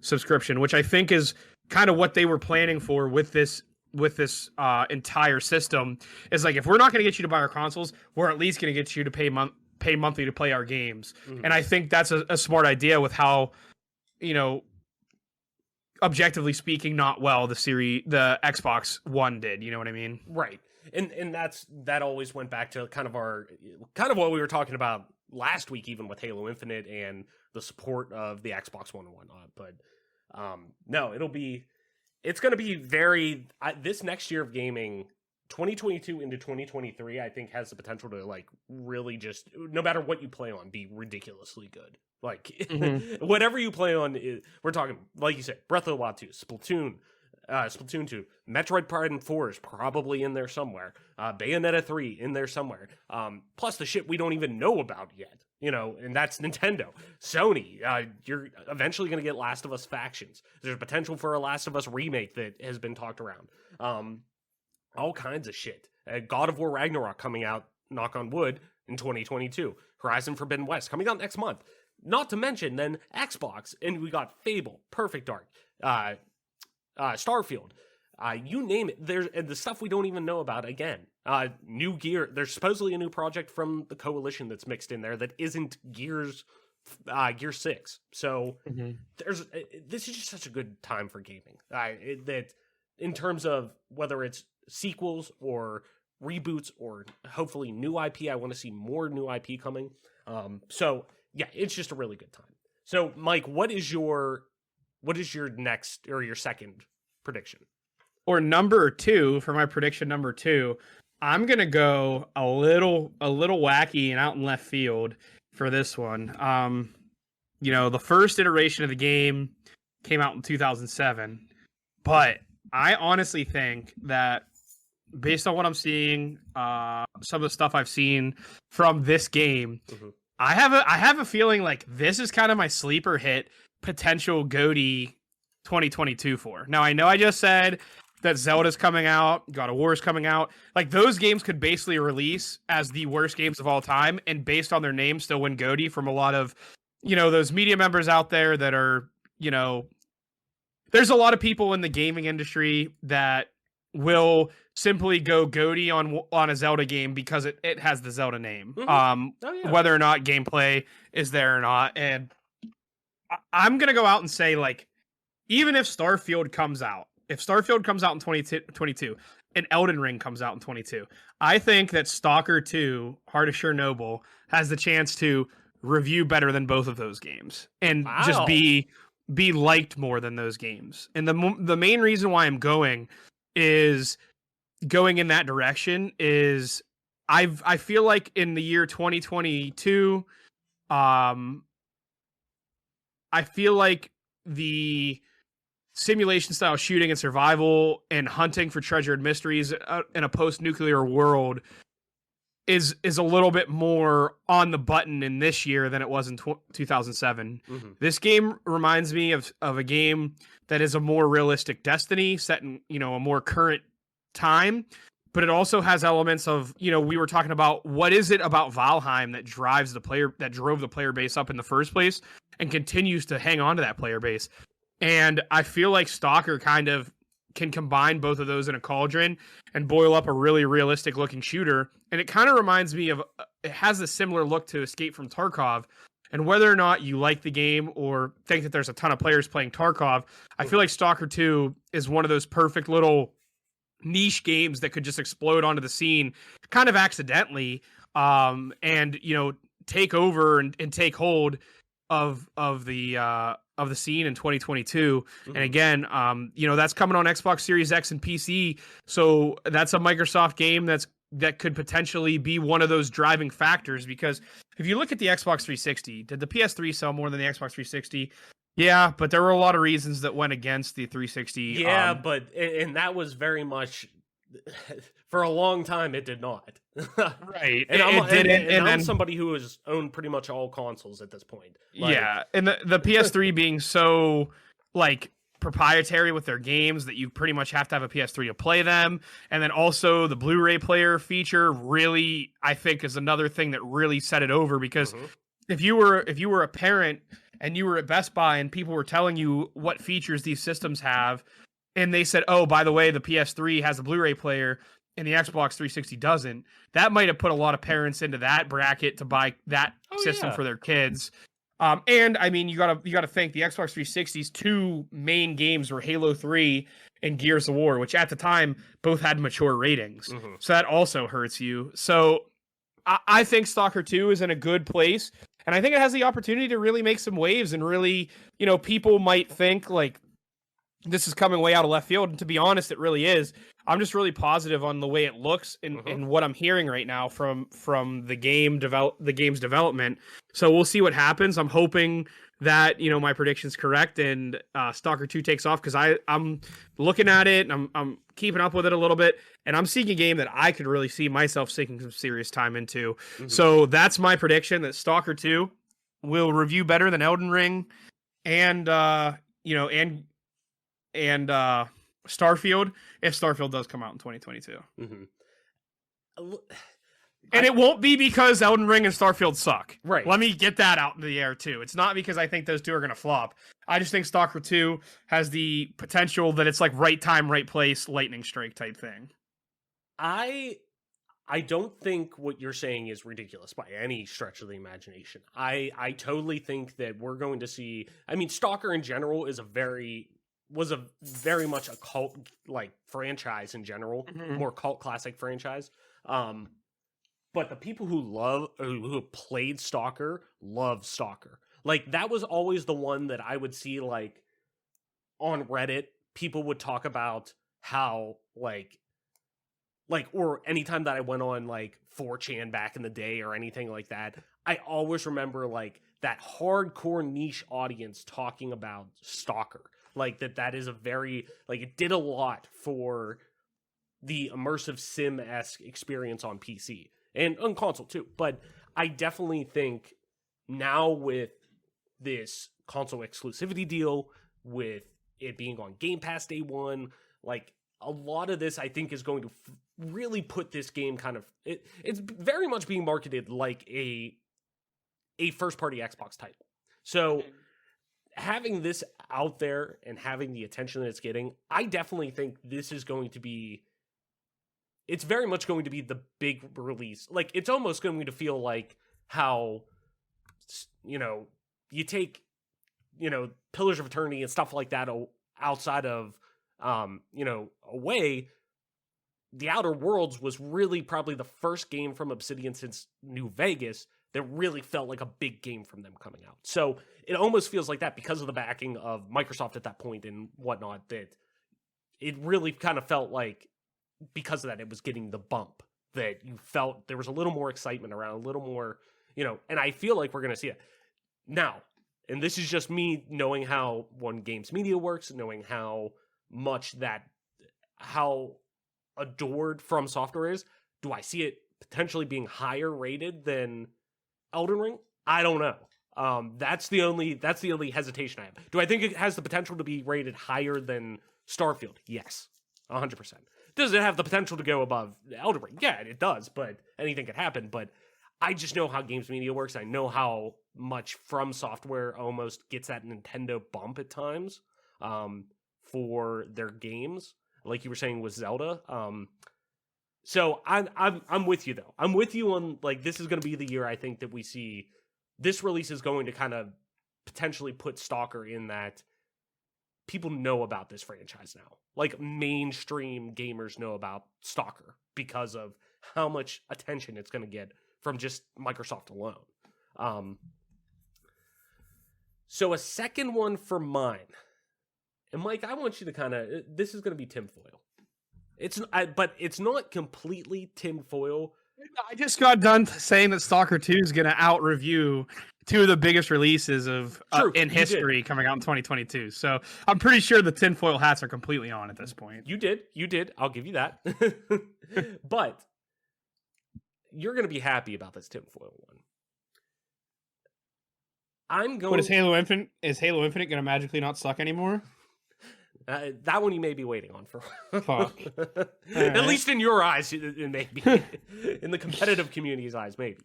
subscription, which I think is kind of what they were planning for with this entire system. Is if we're not going to get you to buy our consoles, we're at least going to get you to pay monthly to play our games. Mm-hmm. And I think that's a smart idea with how, objectively speaking, not well the Xbox One did. You know what I mean? Right. And that always went back to kind of what we were talking about last week, even with Halo Infinite and the support of the Xbox One and whatnot. But No, it's going to be this next year of gaming, 2022 into 2023, I think has the potential to like really just, no matter what you play on, be ridiculously good. Like whatever you play on, we're talking, like you said, Breath of the Wild 2, Splatoon 2, Metroid Prime 4 is probably in there somewhere, Bayonetta 3 in there somewhere, plus the shit we don't even know about yet, and that's Nintendo. Sony, you're eventually going to get Last of Us Factions. There's potential for a Last of Us remake that has been talked around. All kinds of shit. God of War Ragnarok coming out, knock on wood, in 2022. Horizon Forbidden West coming out next month. Not to mention then Xbox, and we got Fable, Perfect Dark, Starfield, you name it. There's the stuff we don't even know about. Again, new Gear. There's supposedly a new project from the Coalition that's mixed in there that isn't Gear 6. So this is just such a good time for gaming. That in terms of whether it's sequels or reboots or hopefully new IP, I want to see more new IP coming. So yeah, it's just a really good time. So Mike, what is your next or your second prediction? Or number 2 for my prediction number 2, I'm gonna go a little wacky and out in left field for this one. The first iteration of the game came out in 2007, but I honestly think that based on what I'm seeing, some of the stuff I've seen from this game, I have a feeling like this is kind of my sleeper hit potential GOTY 2022 for. Now, I know I just said that Zelda's coming out, God of War is coming out. Like, those games could basically release as the worst games of all time, and based on their name, still win GOTY from a lot of, those media members out there that are, there's a lot of people in the gaming industry that will simply go GOTY on a Zelda game because it has the Zelda name. Whether or not gameplay is there or not. And I'm going to go out and say, like, even if Starfield comes out in 2022 and Elden Ring comes out in 22, I think that Stalker 2, Heart of Chernobyl, has the chance to review better than both of those games and just be liked more than those games. And the main reason why I'm going in that direction is I feel like in the year 2022, I feel like the simulation style shooting and survival and hunting for treasured mysteries in a post-nuclear world is a little bit more on the button in this year than it was in 2007. This game reminds me of a game that is a more realistic Destiny set in, a more current time, but it also has elements of, we were talking about what is it about Valheim that drove the player base up in the first place and continues to hang on to that player base. And I feel like Stalker kind of can combine both of those in a cauldron and boil up a really realistic looking shooter. And it kind of reminds me of, it has a similar look to Escape from Tarkov. And whether or not you like the game or think that there's a ton of players playing Tarkov, I feel like Stalker 2 is one of those perfect little niche games that could just explode onto the scene kind of accidentally, and, take over and take hold of the scene in 2022. And again, that's coming on Xbox Series X and PC. So that's a Microsoft game that could potentially be one of those driving factors, because if you look at the Xbox 360, did the PS3 sell more than the Xbox 360? Yeah, but there were a lot of reasons that went against the 360. Yeah, and that was very much for a long time it did not. Right. And I'm somebody who has owned pretty much all consoles at this point. Yeah, and the PS3 being so like proprietary with their games that you pretty much have to have a PS3 to play them, and then also the Blu-ray player feature really, I think, is another thing that really set it over, because if you were a parent and you were at Best Buy and people were telling you what features these systems have, and they said, oh, by the way, the PS3 has a Blu-ray player and the Xbox 360 doesn't, that might have put a lot of parents into that bracket to buy that system for their kids. And I mean, you gotta think the Xbox 360's two main games were Halo 3 and Gears of War, which at the time both had mature ratings. So that also hurts you. So I think Stalker 2 is in a good place. And I think it has the opportunity to really make some waves and really, people might think like this is coming way out of left field. And to be honest, it really is. I'm just really positive on the way it looks and what I'm hearing right now from the game's development. So we'll see what happens. I'm hoping that my prediction's correct and Stalker 2 takes off, because I'm looking at it and I'm keeping up with it a little bit, and I'm seeing a game that I could really see myself sinking some serious time into. So that's my prediction, that Stalker 2 will review better than Elden Ring and Starfield, if Starfield does come out in 2022. And it won't be because Elden Ring and Starfield suck. Right. Let me get that out into the air, too. It's not because I think those two are going to flop. I just think Stalker 2 has the potential that it's like right time, right place, lightning strike type thing. I don't think what you're saying is ridiculous by any stretch of the imagination. I totally think that we're going to see... I mean, Stalker in general was a very much a cult like franchise in general, more cult classic franchise. But the people who have played Stalker love Stalker. Like, that was always the one that I would see, like, on Reddit, people would talk about how, like, or anytime that I went on, like, 4chan back in the day or anything like that, I always remember, like, that hardcore niche audience talking about Stalker. Like, that is a very, like, it did a lot for the immersive sim-esque experience on PC. And on console, too. But I definitely think now with this console exclusivity deal, with it being on Game Pass day one, like, a lot of this, I think, is going to really put this game kind of... It's very much being marketed like a first-party Xbox title. So, having this out there and having the attention that it's getting, I definitely think this is going to be... It's very much going to be the big release. Like, it's almost going to feel like how, you take, Pillars of Eternity and stuff like that outside of, away. The Outer Worlds was really probably the first game from Obsidian since New Vegas that really felt like a big game from them coming out. So it almost feels like that because of the backing of Microsoft at that point and whatnot, that it really kind of felt like, because of that, it was getting the bump that you felt there was a little more excitement around, a little more, and I feel like we're going to see it now. And this is just me knowing how One Games Media works, knowing how much how adored From Software is. Do I see it potentially being higher rated than Elden Ring? I don't know. That's the only hesitation I have. Do I think it has the potential to be rated higher than Starfield? Yes, 100%. Does it have the potential to go above Elden Ring? Yeah, it does, but anything could happen. But I just know how Games Media works. I know how much From Software almost gets that Nintendo bump at times for their games, like you were saying with Zelda. So I'm with you though. I'm with you on, like, this is going to be the year I think that we see this release is going to kind of potentially put Stalker in that people know about this franchise now. Like, mainstream gamers know about Stalker because of how much attention it's going to get from just Microsoft alone. So a second one for mine. And Mike, I want you to kind of... This is going to be tinfoil. But it's not completely tinfoil. I just got done saying that Stalker 2 is going to out-review two of the biggest releases of in history coming out in 2022. So I'm pretty sure the tinfoil hats are completely on at this point. You did. I'll give you that. But you're going to be happy about this tinfoil one. But is Halo Infinite going to magically not suck anymore? That one you may be waiting on for. Fuck. At least in your eyes, it may be. In the competitive community's eyes, maybe.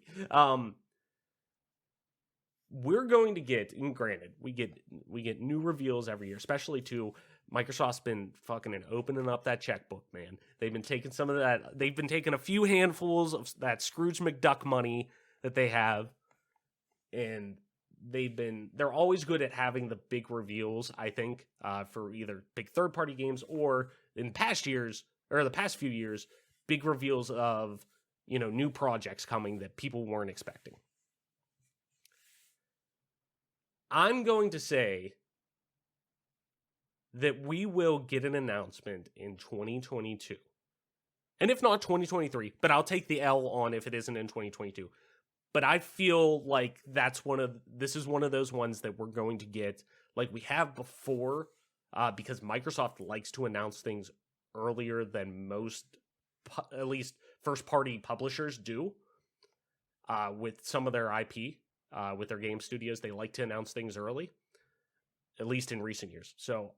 We're going to get, and granted, we get new reveals every year, especially to Microsoft's been fucking opening up that checkbook, man. They've been taking some of that. They've been taking a few handfuls of that Scrooge McDuck money that they have, and they're always good at having the big reveals, I think, for either big third-party games or in past years, or the past few years, big reveals of, new projects coming that people weren't expecting. I'm going to say that we will get an announcement in 2022. And if not 2023, but I'll take the L on if it isn't in 2022. But I feel like this is one of those ones that we're going to get like we have before, because Microsoft likes to announce things earlier than most, at least first-party publishers do. With some of their IP, with their game studios, they like to announce things early, at least in recent years. So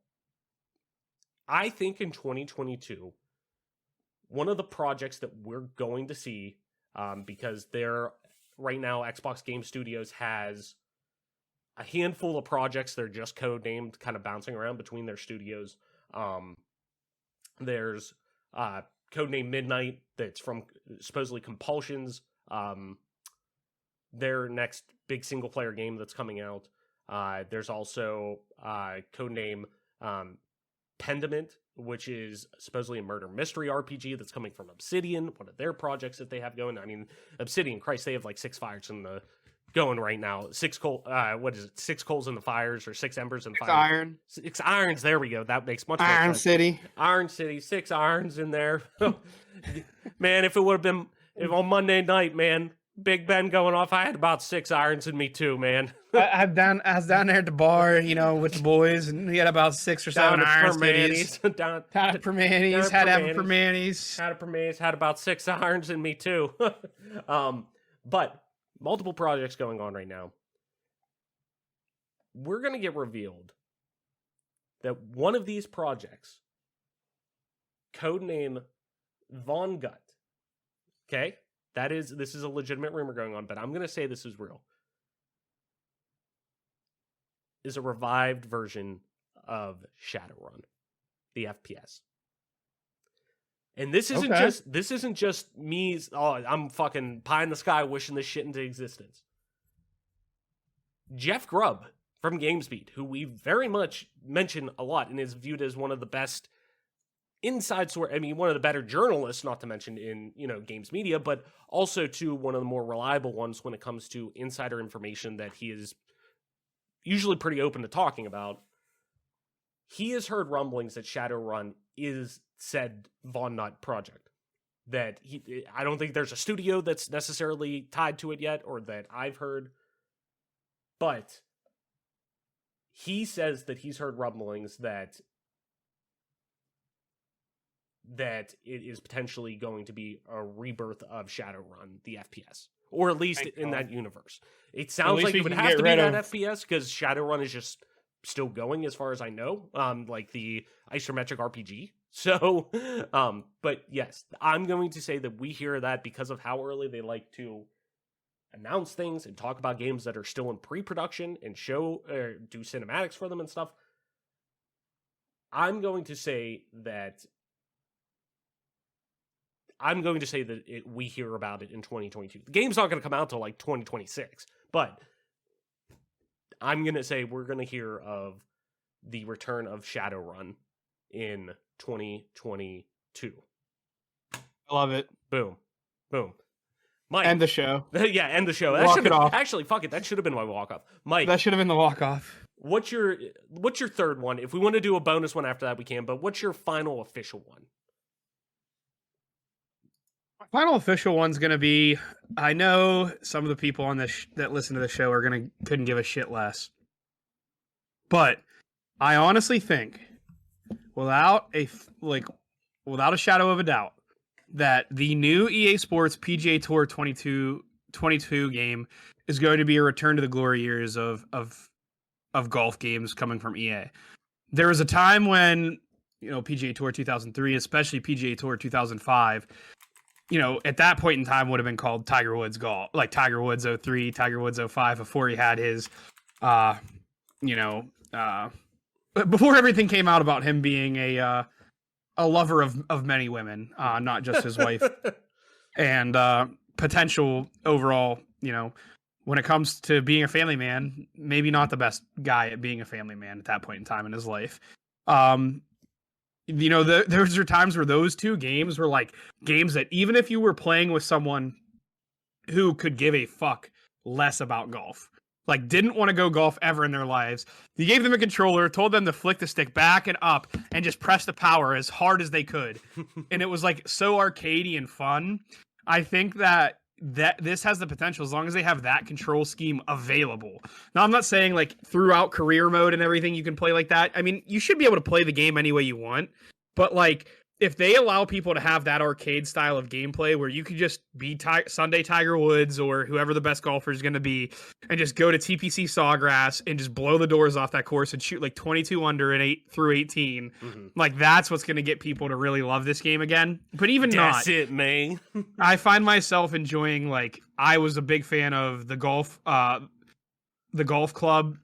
I think in 2022, one of the projects that we're going to see, because right now Xbox Game Studios has a handful of projects that are just codenamed, kind of bouncing around between their studios. There's codename Midnight, that's from supposedly Compulsion's their next big single player game that's coming out. There's also codename Pendament, which is supposedly a murder mystery RPG that's coming from Obsidian, one of their projects that they have going. I mean, Obsidian, Christ, they have like 6 fires in the going right now. 6 coals in the fires, or 6 embers in the fires. 6 irons. There we go. That makes much more Iron sense. City. Iron City, 6 irons in there. Man, if it would have been on Monday night, man, Big Ben going off, I had about 6 irons in me too, man. I was down there at the bar, with the boys, and we had about 6 or 7 irons. Down Had it for Manny's. Had to have it for Manny's. Had about 6 irons in me too. But multiple projects going on right now. We're going to get revealed that one of these projects, codename Von Gut, okay? This is a legitimate rumor going on, but I'm going to say this is real, is a revived version of Shadowrun, the FPS. And this isn't just me, I'm fucking pie in the sky wishing this shit into existence. Jeff Grubb from GamesBeat, who we very much mention a lot and is viewed as one of the best inside source, one of the better journalists, not to mention in, games media, but also to one of the more reliable ones when it comes to insider information that he is usually pretty open to talking about. He has heard rumblings that Shadowrun is said Von Nut project. That I don't think there's a studio that's necessarily tied to it yet, or that I've heard. But he says that he's heard rumblings that it is potentially going to be a rebirth of Shadowrun, the FPS. Or at least in that universe. It sounds like it would have to be that FPS, because Shadowrun is just still going as far as I know. Like the isometric RPG. So, but yes, I'm going to say that we hear that because of how early they like to announce things and talk about games that are still in pre-production and do cinematics for them and stuff. I'm going to say that we hear about it in 2022. The game's not going to come out till like 2026, but I'm going to say we're going to hear of the return of Shadowrun in 2022. I love it. Boom. Boom. Mike. End the show. Yeah, end the show. Walk it off. Actually, fuck it. That should have been my walk-off. Mike. That should have been the walk-off. What's your third one? If we want to do a bonus one after that, we can, but what's your final official one? Final official one's going to be, I know some of the people on this that listen to the show couldn't give a shit less. But I honestly think, without a shadow of a doubt, that the new EA Sports PGA Tour 22 game is going to be a return to the glory years of golf games coming from EA. There was a time when, PGA Tour 2003, especially PGA Tour 2005, at that point in time would have been called Tiger Woods golf, like Tiger Woods 03, Tiger Woods 05, before he had his, before everything came out about him being a lover of many women, not just his wife, and potential overall, when it comes to being a family man, maybe not the best guy at being a family man at that point in time in his life. Those are times where those two games were like games that even if you were playing with someone who could give a fuck less about golf, like didn't want to go golf ever in their lives. You gave them a controller, told them to flick the stick back and up and just press the power as hard as they could. And it was like so arcadey and fun. I think that this has the potential as long as they have that control scheme available. Now, I'm not saying like throughout career mode and everything you can play like that. I mean, you should be able to play the game any way you want, but like if they allow people to have that arcade style of gameplay where you could just be Sunday Tiger Woods or whoever the best golfer is going to be and just go to TPC Sawgrass and just blow the doors off that course and shoot like 22 under and 8 through 18, like that's what's going to get people to really love this game again. But even That's it, man. I find myself enjoying, like, I was a big fan of the Golf Club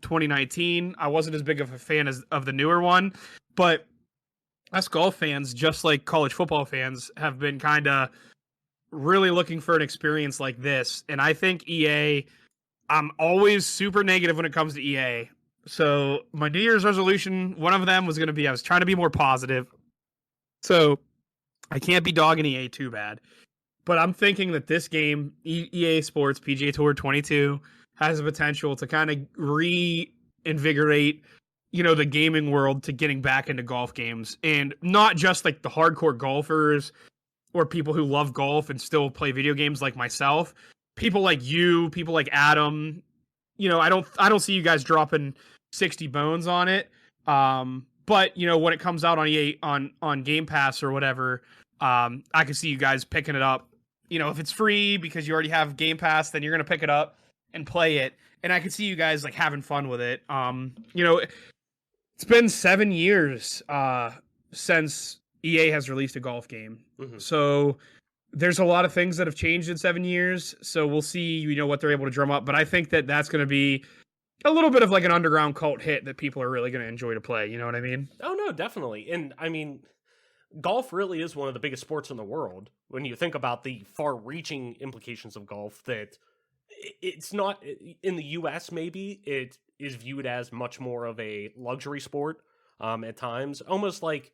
2019. I wasn't as big of a fan of the newer one, but us golf fans, just like college football fans, have been kind of really looking for an experience like this. And I think EA, I'm always super negative when it comes to EA. So my New Year's resolution, one of them was going to be, I was trying to be more positive. So I can't be dogging EA too bad. But I'm thinking that this game, EA Sports PGA Tour 22, has the potential to kind of reinvigorate, you know, the gaming world to getting back into golf games. And not just like the hardcore golfers or people who love golf and still play video games like myself. People like you, people like Adam, you know, I don't see you guys dropping 60 bones on it. But you know, when it comes out on EA on Game Pass or whatever, I can see you guys picking it up. You know, if it's free because you already have Game Pass, then you're gonna pick it up and play it. And I can see you guys like having fun with it. You know, it's been 7 years since EA has released a golf game. So there's a lot of things that have changed in 7 years. So we'll see, you know, what they're able to drum up. But I think that that's going to be a little bit of like an underground cult hit that people are really going to enjoy to play. You know what I mean? Oh, no, definitely. And I mean, golf really is one of the biggest sports in the world. When you think about the far-reaching implications of golf, that it's not, in the US maybe, it is viewed as much more of a luxury sport at times. Almost like,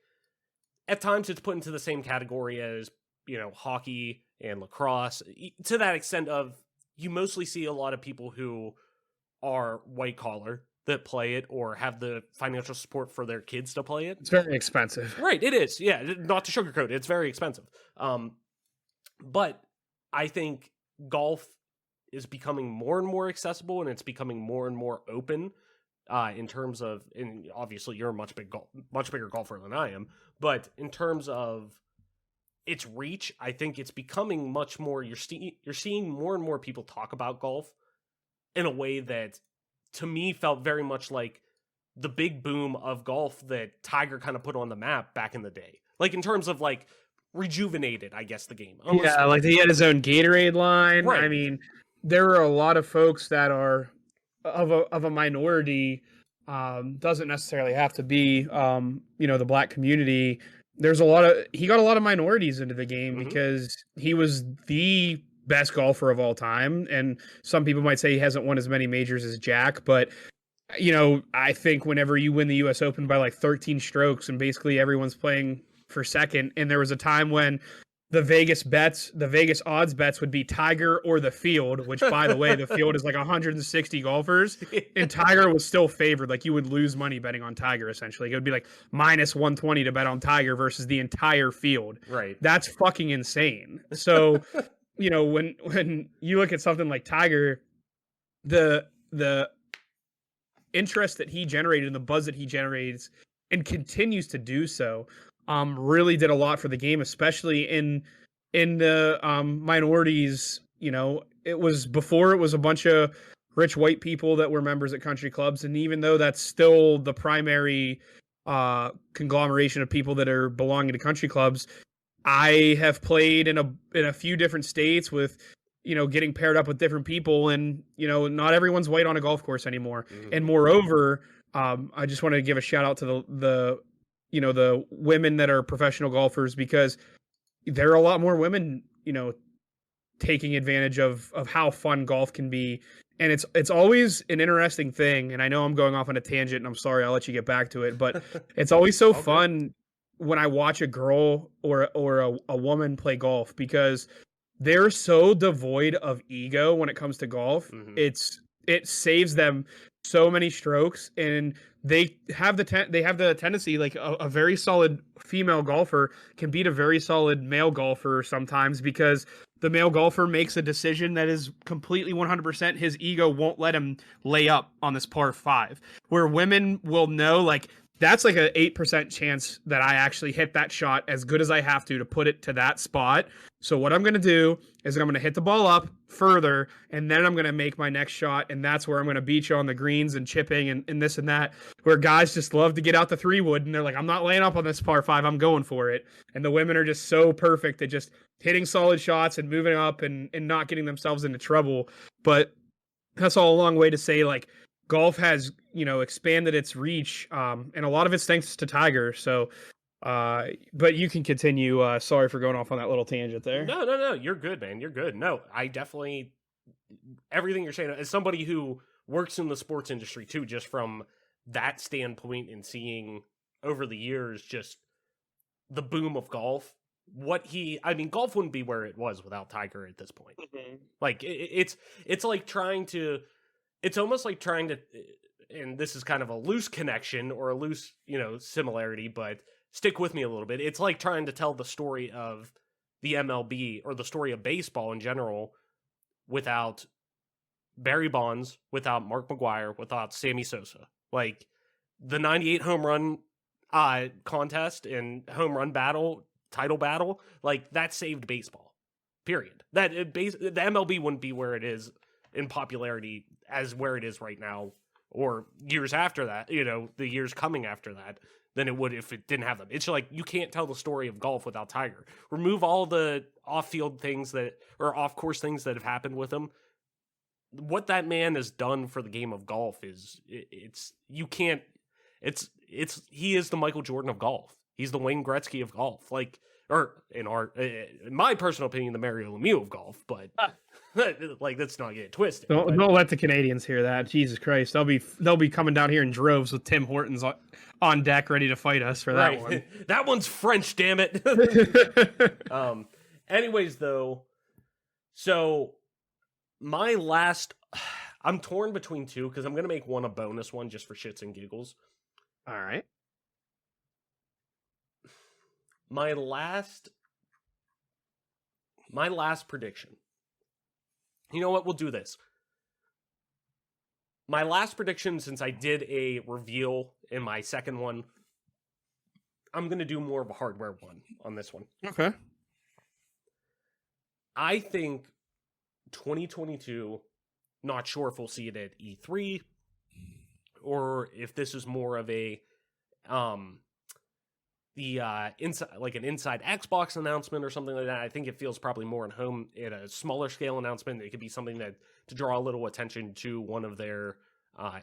at times it's put into the same category as, you know, hockey and lacrosse, to that extent of, you mostly see a lot of people who are white collar that play it or have the financial support for their kids to play it. It's very expensive. Right, it is. Yeah, not to sugarcoat it, it's very expensive. But I think golf is becoming more and more accessible, and it's becoming more and more open in terms of, and obviously you're a much bigger golfer than I am, but in terms of its reach, I think it's becoming much more, you're seeing more and more people talk about golf in a way that, to me, felt very much like the big boom of golf that Tiger kind of put on the map back in the day. Like, in terms of, like, rejuvenated, I guess, the game. Almost, yeah, like he had his own Gatorade line. Right. I mean, there are a lot of folks that are of a minority, doesn't necessarily have to be, you know, the black community. He got a lot of minorities into the game because he was the best golfer of all time. And some people might say he hasn't won as many majors as Jack, but you know, I think whenever you win the US Open by like 13 strokes and basically everyone's playing for second, and there was a time when the Vegas odds bets would be Tiger or the field, which by the way, the field is like 160 golfers, and Tiger was still favored. Like, you would lose money betting on Tiger, essentially. It would be like minus 120 to bet on Tiger versus the entire field. Right. That's fucking insane. So, you know, when you look at something like Tiger, the interest that he generated and the buzz that he generates and continues to do so, really did a lot for the game, especially in the minorities. You know, it was a bunch of rich white people that were members at country clubs, and even though that's still the primary conglomeration of people that are belonging to country clubs, I have played in a few different states with, you know, getting paired up with different people, and you know, not everyone's white on a golf course anymore. And moreover, I just wanted to give a shout out to the you know, the women that are professional golfers, because there are a lot more women, you know, taking advantage of how fun golf can be. And it's always an interesting thing. And I know I'm going off on a tangent, and I'm sorry, I'll let you get back to it, but it's always so fun when I watch a girl or a woman play golf, because they're so devoid of ego when it comes to golf. It's it saves them so many strokes, and they have the tendency, like a very solid female golfer can beat a very solid male golfer sometimes, because the male golfer makes a decision that is completely 100%. His ego won't let him lay up on this par 5, where women will know, like, that's like an 8% chance that I actually hit that shot as good as I have to put it to that spot. So what I'm going to do is I'm going to hit the ball up further, and then I'm going to make my next shot, and that's where I'm going to beat you on the greens and chipping and this and that, where guys just love to get out the 3-wood, and they're like, I'm not laying up on this par 5, I'm going for it. And the women are just so perfect at just hitting solid shots and moving up and not getting themselves into trouble. But that's all a long way to say, like, golf has, expanded its reach, and a lot of it's thanks to Tiger. So, but you can continue. Sorry for going off on that little tangent there. No. You're good, man. You're good. No, I definitely, everything you're saying, as somebody who works in the sports industry too, just from that standpoint and seeing over the years just the boom of golf, golf wouldn't be where it was without Tiger at this point. Mm-hmm. Like, it's like trying to, it's almost like trying to, and this is kind of a loose connection or a loose, similarity, but stick with me a little bit. It's like trying to tell the story of the MLB or the story of baseball in general without Barry Bonds, without Mark McGwire, without Sammy Sosa. Like, the 98 home run contest and home run title battle, like, that saved baseball. Period. The MLB wouldn't be where it is in popularity as where it is right now, or years after that, the years coming after that, than it would if it didn't have them. It's like, you can't tell the story of golf without Tiger. Remove all the off-field things or off-course things that have happened with him. What that man has done for the game of golf is, he is the Michael Jordan of golf. He's the Wayne Gretzky of golf. Like, or in my personal opinion, the Mario Lemieux of golf, but like, let's not get it twisted. Don't let the Canadians hear that. Jesus Christ, they'll be coming down here in droves with Tim Hortons on deck, ready to fight us for that one. That one's French, damn it. Anyways, though, so my last, I'm torn between two because I'm gonna make one a bonus one just for shits and giggles. All right. My last prediction. You know what? We'll do this. My last prediction, since I did a reveal in my second one, I'm going to do more of a hardware one on this one. Okay. I think 2022, not sure if we'll see it at E3, or if this is more of a inside, like an inside Xbox announcement or something like that. I think it feels probably more at a smaller scale announcement. It could be something that to draw a little attention to one of their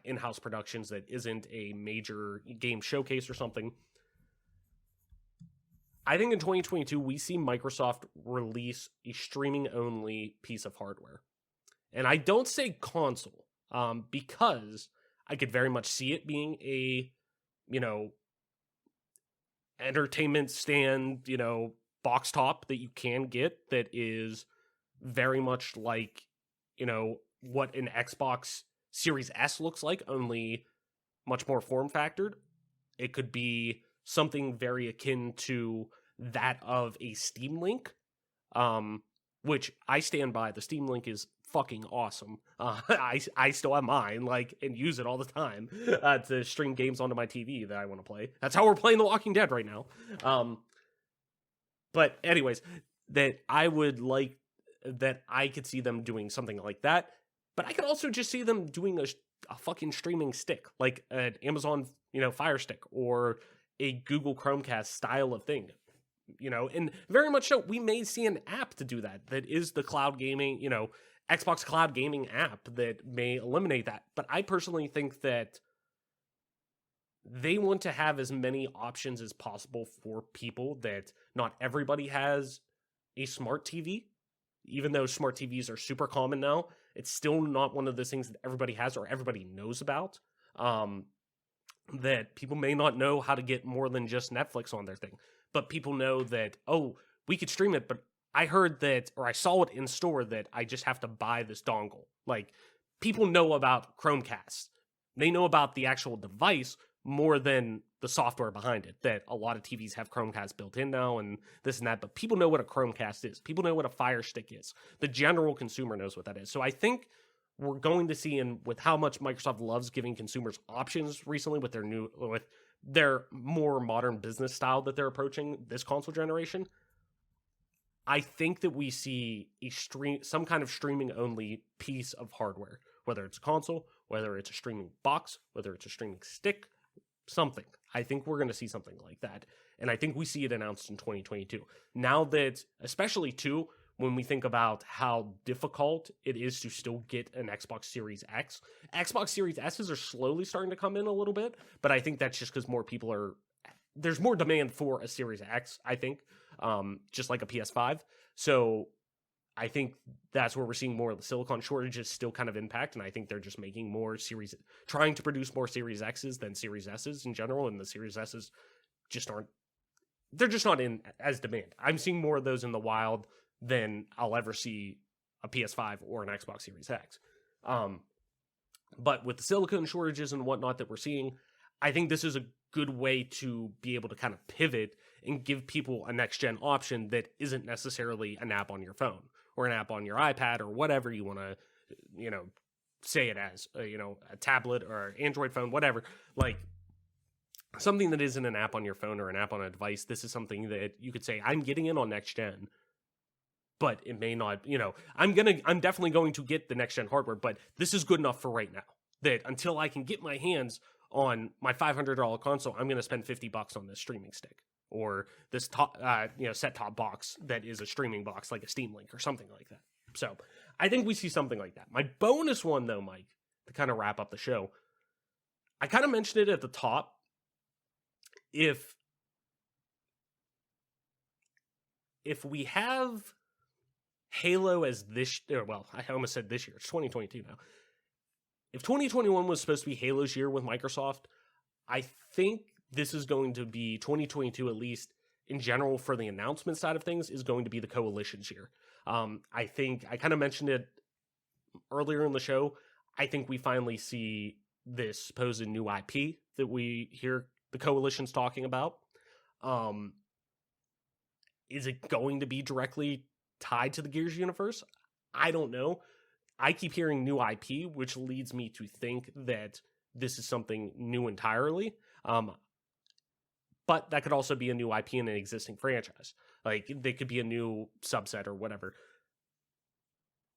in-house productions that isn't a major game showcase or something. I think in 2022 we see Microsoft release a streaming only piece of hardware, and I don't say console because I could very much see it being a entertainment stand, box top that you can get that is very much like, what an Xbox Series S looks like, only much more form factored. It could be something very akin to that of a Steam Link, which I stand by. The Steam Link is fucking awesome. I still have mine, and use it all the time to stream games onto my TV that I want to play. That's how we're playing The Walking Dead right now. But anyways, that I could see them doing something like that. But I could also just see them doing a fucking streaming stick, like an Amazon, Fire Stick or a Google Chromecast style of thing. And very much so, we may see an app to do that. That is the cloud gaming, Xbox Cloud Gaming app that may eliminate that. But I personally think that they want to have as many options as possible for people, that not everybody has a smart TV. Even though smart TVs are super common now, it's still not one of those things that everybody has or everybody knows about. That people may not know how to get more than just Netflix on their thing. But people know that, we could stream it, but I heard that, or I saw it in store, that I just have to buy this dongle. Like, people know about Chromecast. They know about the actual device more than the software behind it, that a lot of TVs have Chromecast built in now and this and that, but people know what a Chromecast is. People know what a Fire Stick is. The general consumer knows what that is. So I think we're going to see, and with how much Microsoft loves giving consumers options recently with their more modern business style that they're approaching this console generation, I think that we see some kind of streaming only piece of hardware, whether it's a console, whether it's a streaming box, whether it's a streaming stick, something. I think we're going to see something like that. And I think we see it announced in 2022. Now that, especially too, when we think about how difficult it is to still get an Xbox Series X. Xbox Series S's are slowly starting to come in a little bit, but I think that's just because there's more demand for a Series X, I think, just like a PS5. So I think that's where we're seeing more of the silicon shortages still kind of impact, and I think they're just making trying to produce more Series X's than Series S's in general, and the Series S's they're just not in as demand. I'm seeing more of those in the wild than I'll ever see a PS5 or an Xbox Series X. But with the silicon shortages and whatnot that we're seeing, I think this is a good way to be able to kind of pivot and give people a next-gen option that isn't necessarily an app on your phone or an app on your iPad or whatever you want to, say it as, a tablet or Android phone, whatever. Like, something that isn't an app on your phone or an app on a device. This is something that you could say, I'm getting it on next-gen, but it may not, I'm definitely going to get the next-gen hardware, but this is good enough for right now. That until I can get my hands on my $500 console, I'm going to spend $50 on this streaming stick or this set-top box that is a streaming box like a Steam Link or something like that. So I think we see something like that. My bonus one, though, Mike, to kind of wrap up the show, I kind of mentioned it at the top. If we have Halo as I almost said this year. It's 2022 now. If 2021 was supposed to be Halo's year with Microsoft, I think this is going to be 2022, at least in general for the announcement side of things, is going to be the Coalition's year. I think I kind of mentioned it earlier in the show. I think we finally see this supposed new IP that we hear the Coalition's talking about. Is it going to be directly tied to the Gears universe? I don't know. I keep hearing new IP, which leads me to think that this is something new entirely. But that could also be a new IP in an existing franchise. Like, they could be a new subset or whatever.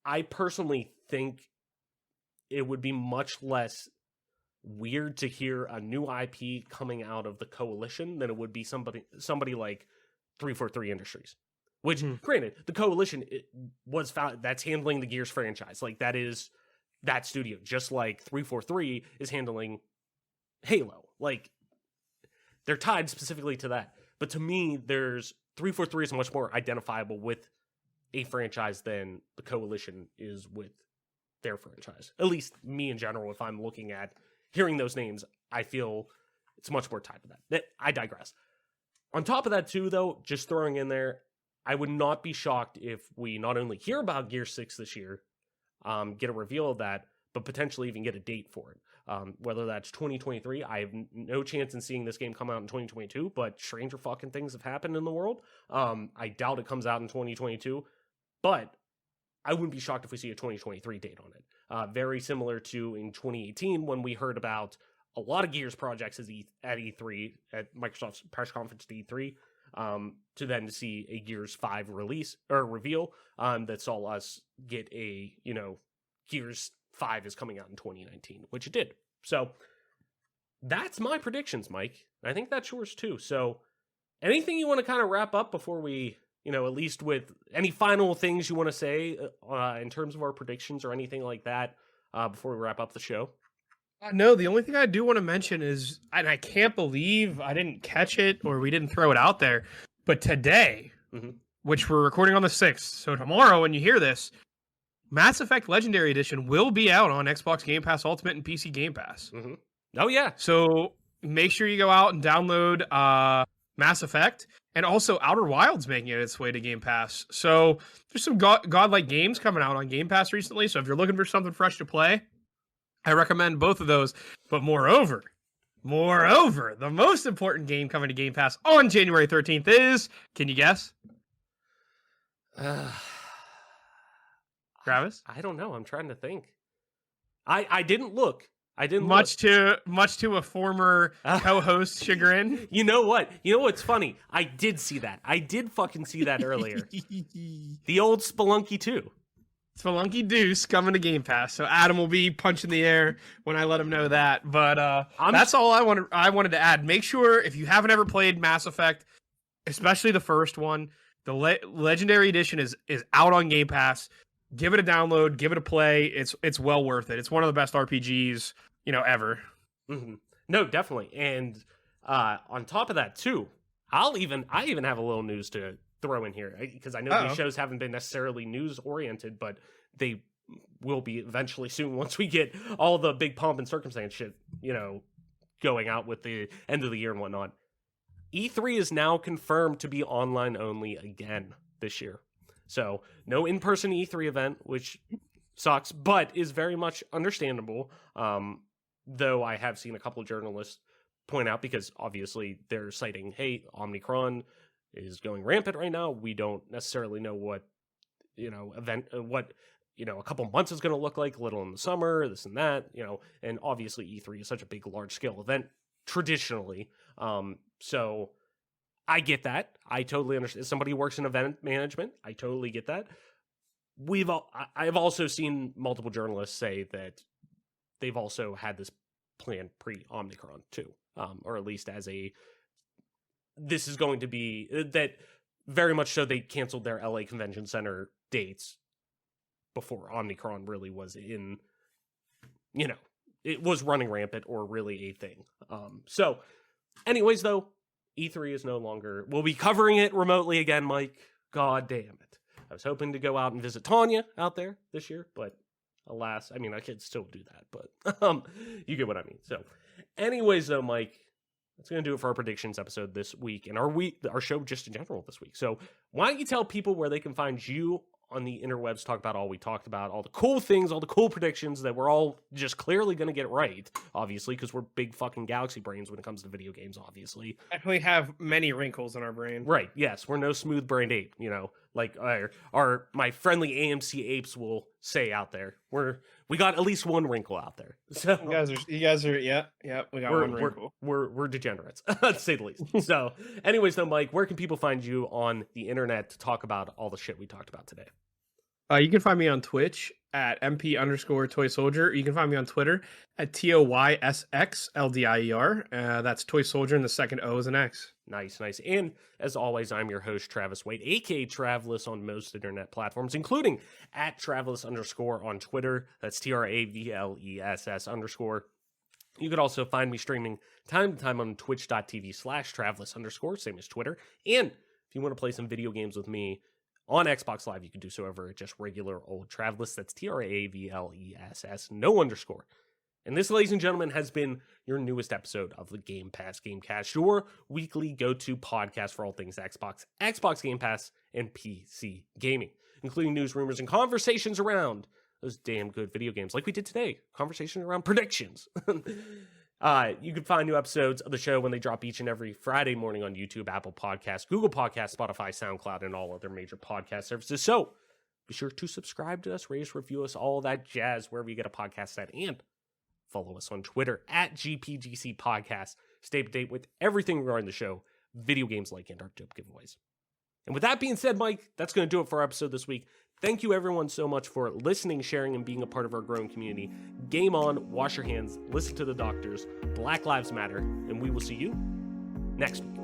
I personally think it would be much less weird to hear a new IP coming out of the Coalition than it would be somebody like 343 Industries. Which, granted, the Coalition was found that's handling the Gears franchise. Like, that is that studio, just like 343 is handling Halo. Like, they're tied specifically to that. But to me, 343 is much more identifiable with a franchise than the Coalition is with their franchise. At least me in general, if I'm looking at hearing those names, I feel it's much more tied to that. I digress. On top of that, too, though, just throwing in there, I would not be shocked if we not only hear about Gear 6 this year, get a reveal of that, but potentially even get a date for it. Whether that's 2023, I have no chance in seeing this game come out in 2022, but stranger fucking things have happened in the world. I doubt it comes out in 2022, but I wouldn't be shocked if we see a 2023 date on it. Very similar to in 2018 when we heard about a lot of Gears projects at E3, at Microsoft's press conference at E3, to then see a Gears 5 release or reveal that saw us get Gears 5 is coming out in 2019, which it did. So that's my predictions, Mike. I think that's yours too. So anything you want to kind of wrap up before we, at least with any final things you want to say in terms of our predictions or anything like that before we wrap up the show? No, the only thing I do want to mention is, and I can't believe I didn't catch it or we didn't throw it out there, but today, which we're recording on the 6th, so tomorrow when you hear this, Mass Effect Legendary Edition will be out on Xbox Game Pass Ultimate and PC Game Pass. Oh, yeah. So make sure you go out and download Mass Effect, and also Outer Wilds making it its way to Game Pass. So there's some godlike games coming out on Game Pass recently, so if you're looking for something fresh to play, I recommend both of those. But moreover, the most important game coming to Game Pass on January 13th is, can you guess? Travis? I don't know. I'm trying to think. I didn't look. Much to a former co-host chagrin. You know what? You know what's funny? I did see that. I did fucking see that earlier. The old Spelunky 2. Spelunky Deuce coming to Game Pass. So Adam will be punching the air when I let him know that. But that's all I wanted to add. Make sure if you haven't ever played Mass Effect, especially the first one, the Legendary Edition is out on Game Pass. Give it a download, give it a play. It's well worth it. It's one of the best RPGs, ever. Mm-hmm. No, definitely. And on top of that too, I even have a little news to throw in here, because I know these shows haven't been necessarily news oriented, but they will be eventually soon once we get all the big pomp and circumstance shit, going out with the end of the year and whatnot. E3 is now confirmed to be online only again this year. So no in-person E3 event, which sucks, but is very much understandable. Though I have seen a couple of journalists point out, because obviously they're citing, hey, Omicron is going rampant right now. We don't necessarily know what, a couple months is going to look like, a little in the summer, this and that, and obviously E3 is such a big, large scale event traditionally. So I get that. I totally understand. As somebody who works in event management, I totally get that. I've also seen multiple journalists say that they've also had this plan pre-Omicron too, or at least this is going to be that very much so. They canceled their LA Convention Center dates before Omicron really was in, it was running rampant or really a thing. So anyways, though, E3 is no longer, we'll be covering it remotely again, Mike. God damn it. I was hoping to go out and visit Tanya out there this year, but alas, I could still do that, but you get what I mean. So anyways, though, Mike, that's going to do it for our predictions episode this week and our show just in general this week. So why don't you tell people where they can find you on the interwebs, talk about all we talked about, all the cool things, all the cool predictions that we're all just clearly going to get right, obviously, because we're big fucking galaxy brains when it comes to video games, obviously. Definitely have many wrinkles in our brain. Right, yes, we're no smooth-brained ape, like my friendly AMC apes will say out there. We got at least one wrinkle out there. So you guys are yeah, we got one wrinkle. We're degenerates, to say the least. So anyways, though, Mike, where can people find you on the internet to talk about all the shit we talked about today? You can find me on Twitch at MP_Toy Soldier. You can find me on Twitter at TOYSXLDIER. That's Toy Soldier, and the second O is an X. Nice. And as always, I'm your host, Travis Wade, aka Travelus on most internet platforms, including at Travelus_ on Twitter. That's TRAVLESS_. You could also find me streaming time to time on twitch.tv/Travelus_, same as Twitter. And if you want to play some video games with me on Xbox Live, you can do so over at just regular old Travelus. That's TRAVLESS, no underscore. And this, ladies and gentlemen, has been your newest episode of the Game Pass Gamecast, your weekly go-to podcast for all things Xbox, Xbox Game Pass, and PC gaming, including news, rumors, and conversations around those damn good video games, like we did today, conversations around predictions. You can find new episodes of the show when they drop each and every Friday morning on YouTube, Apple Podcasts, Google Podcasts, Spotify, SoundCloud, and all other major podcast services. So be sure to subscribe to us, rate us, review us, all that jazz, wherever you get a podcast at, and follow us on Twitter at GPGC Podcast. Stay up to date with everything regarding the show, video games like, and our dope giveaways. And with that being said, Mike, that's going to do it for our episode this week. Thank you, everyone, so much for listening, sharing, and being a part of our growing community. Game on, wash your hands, listen to the doctors, Black Lives Matter, and we will see you next week.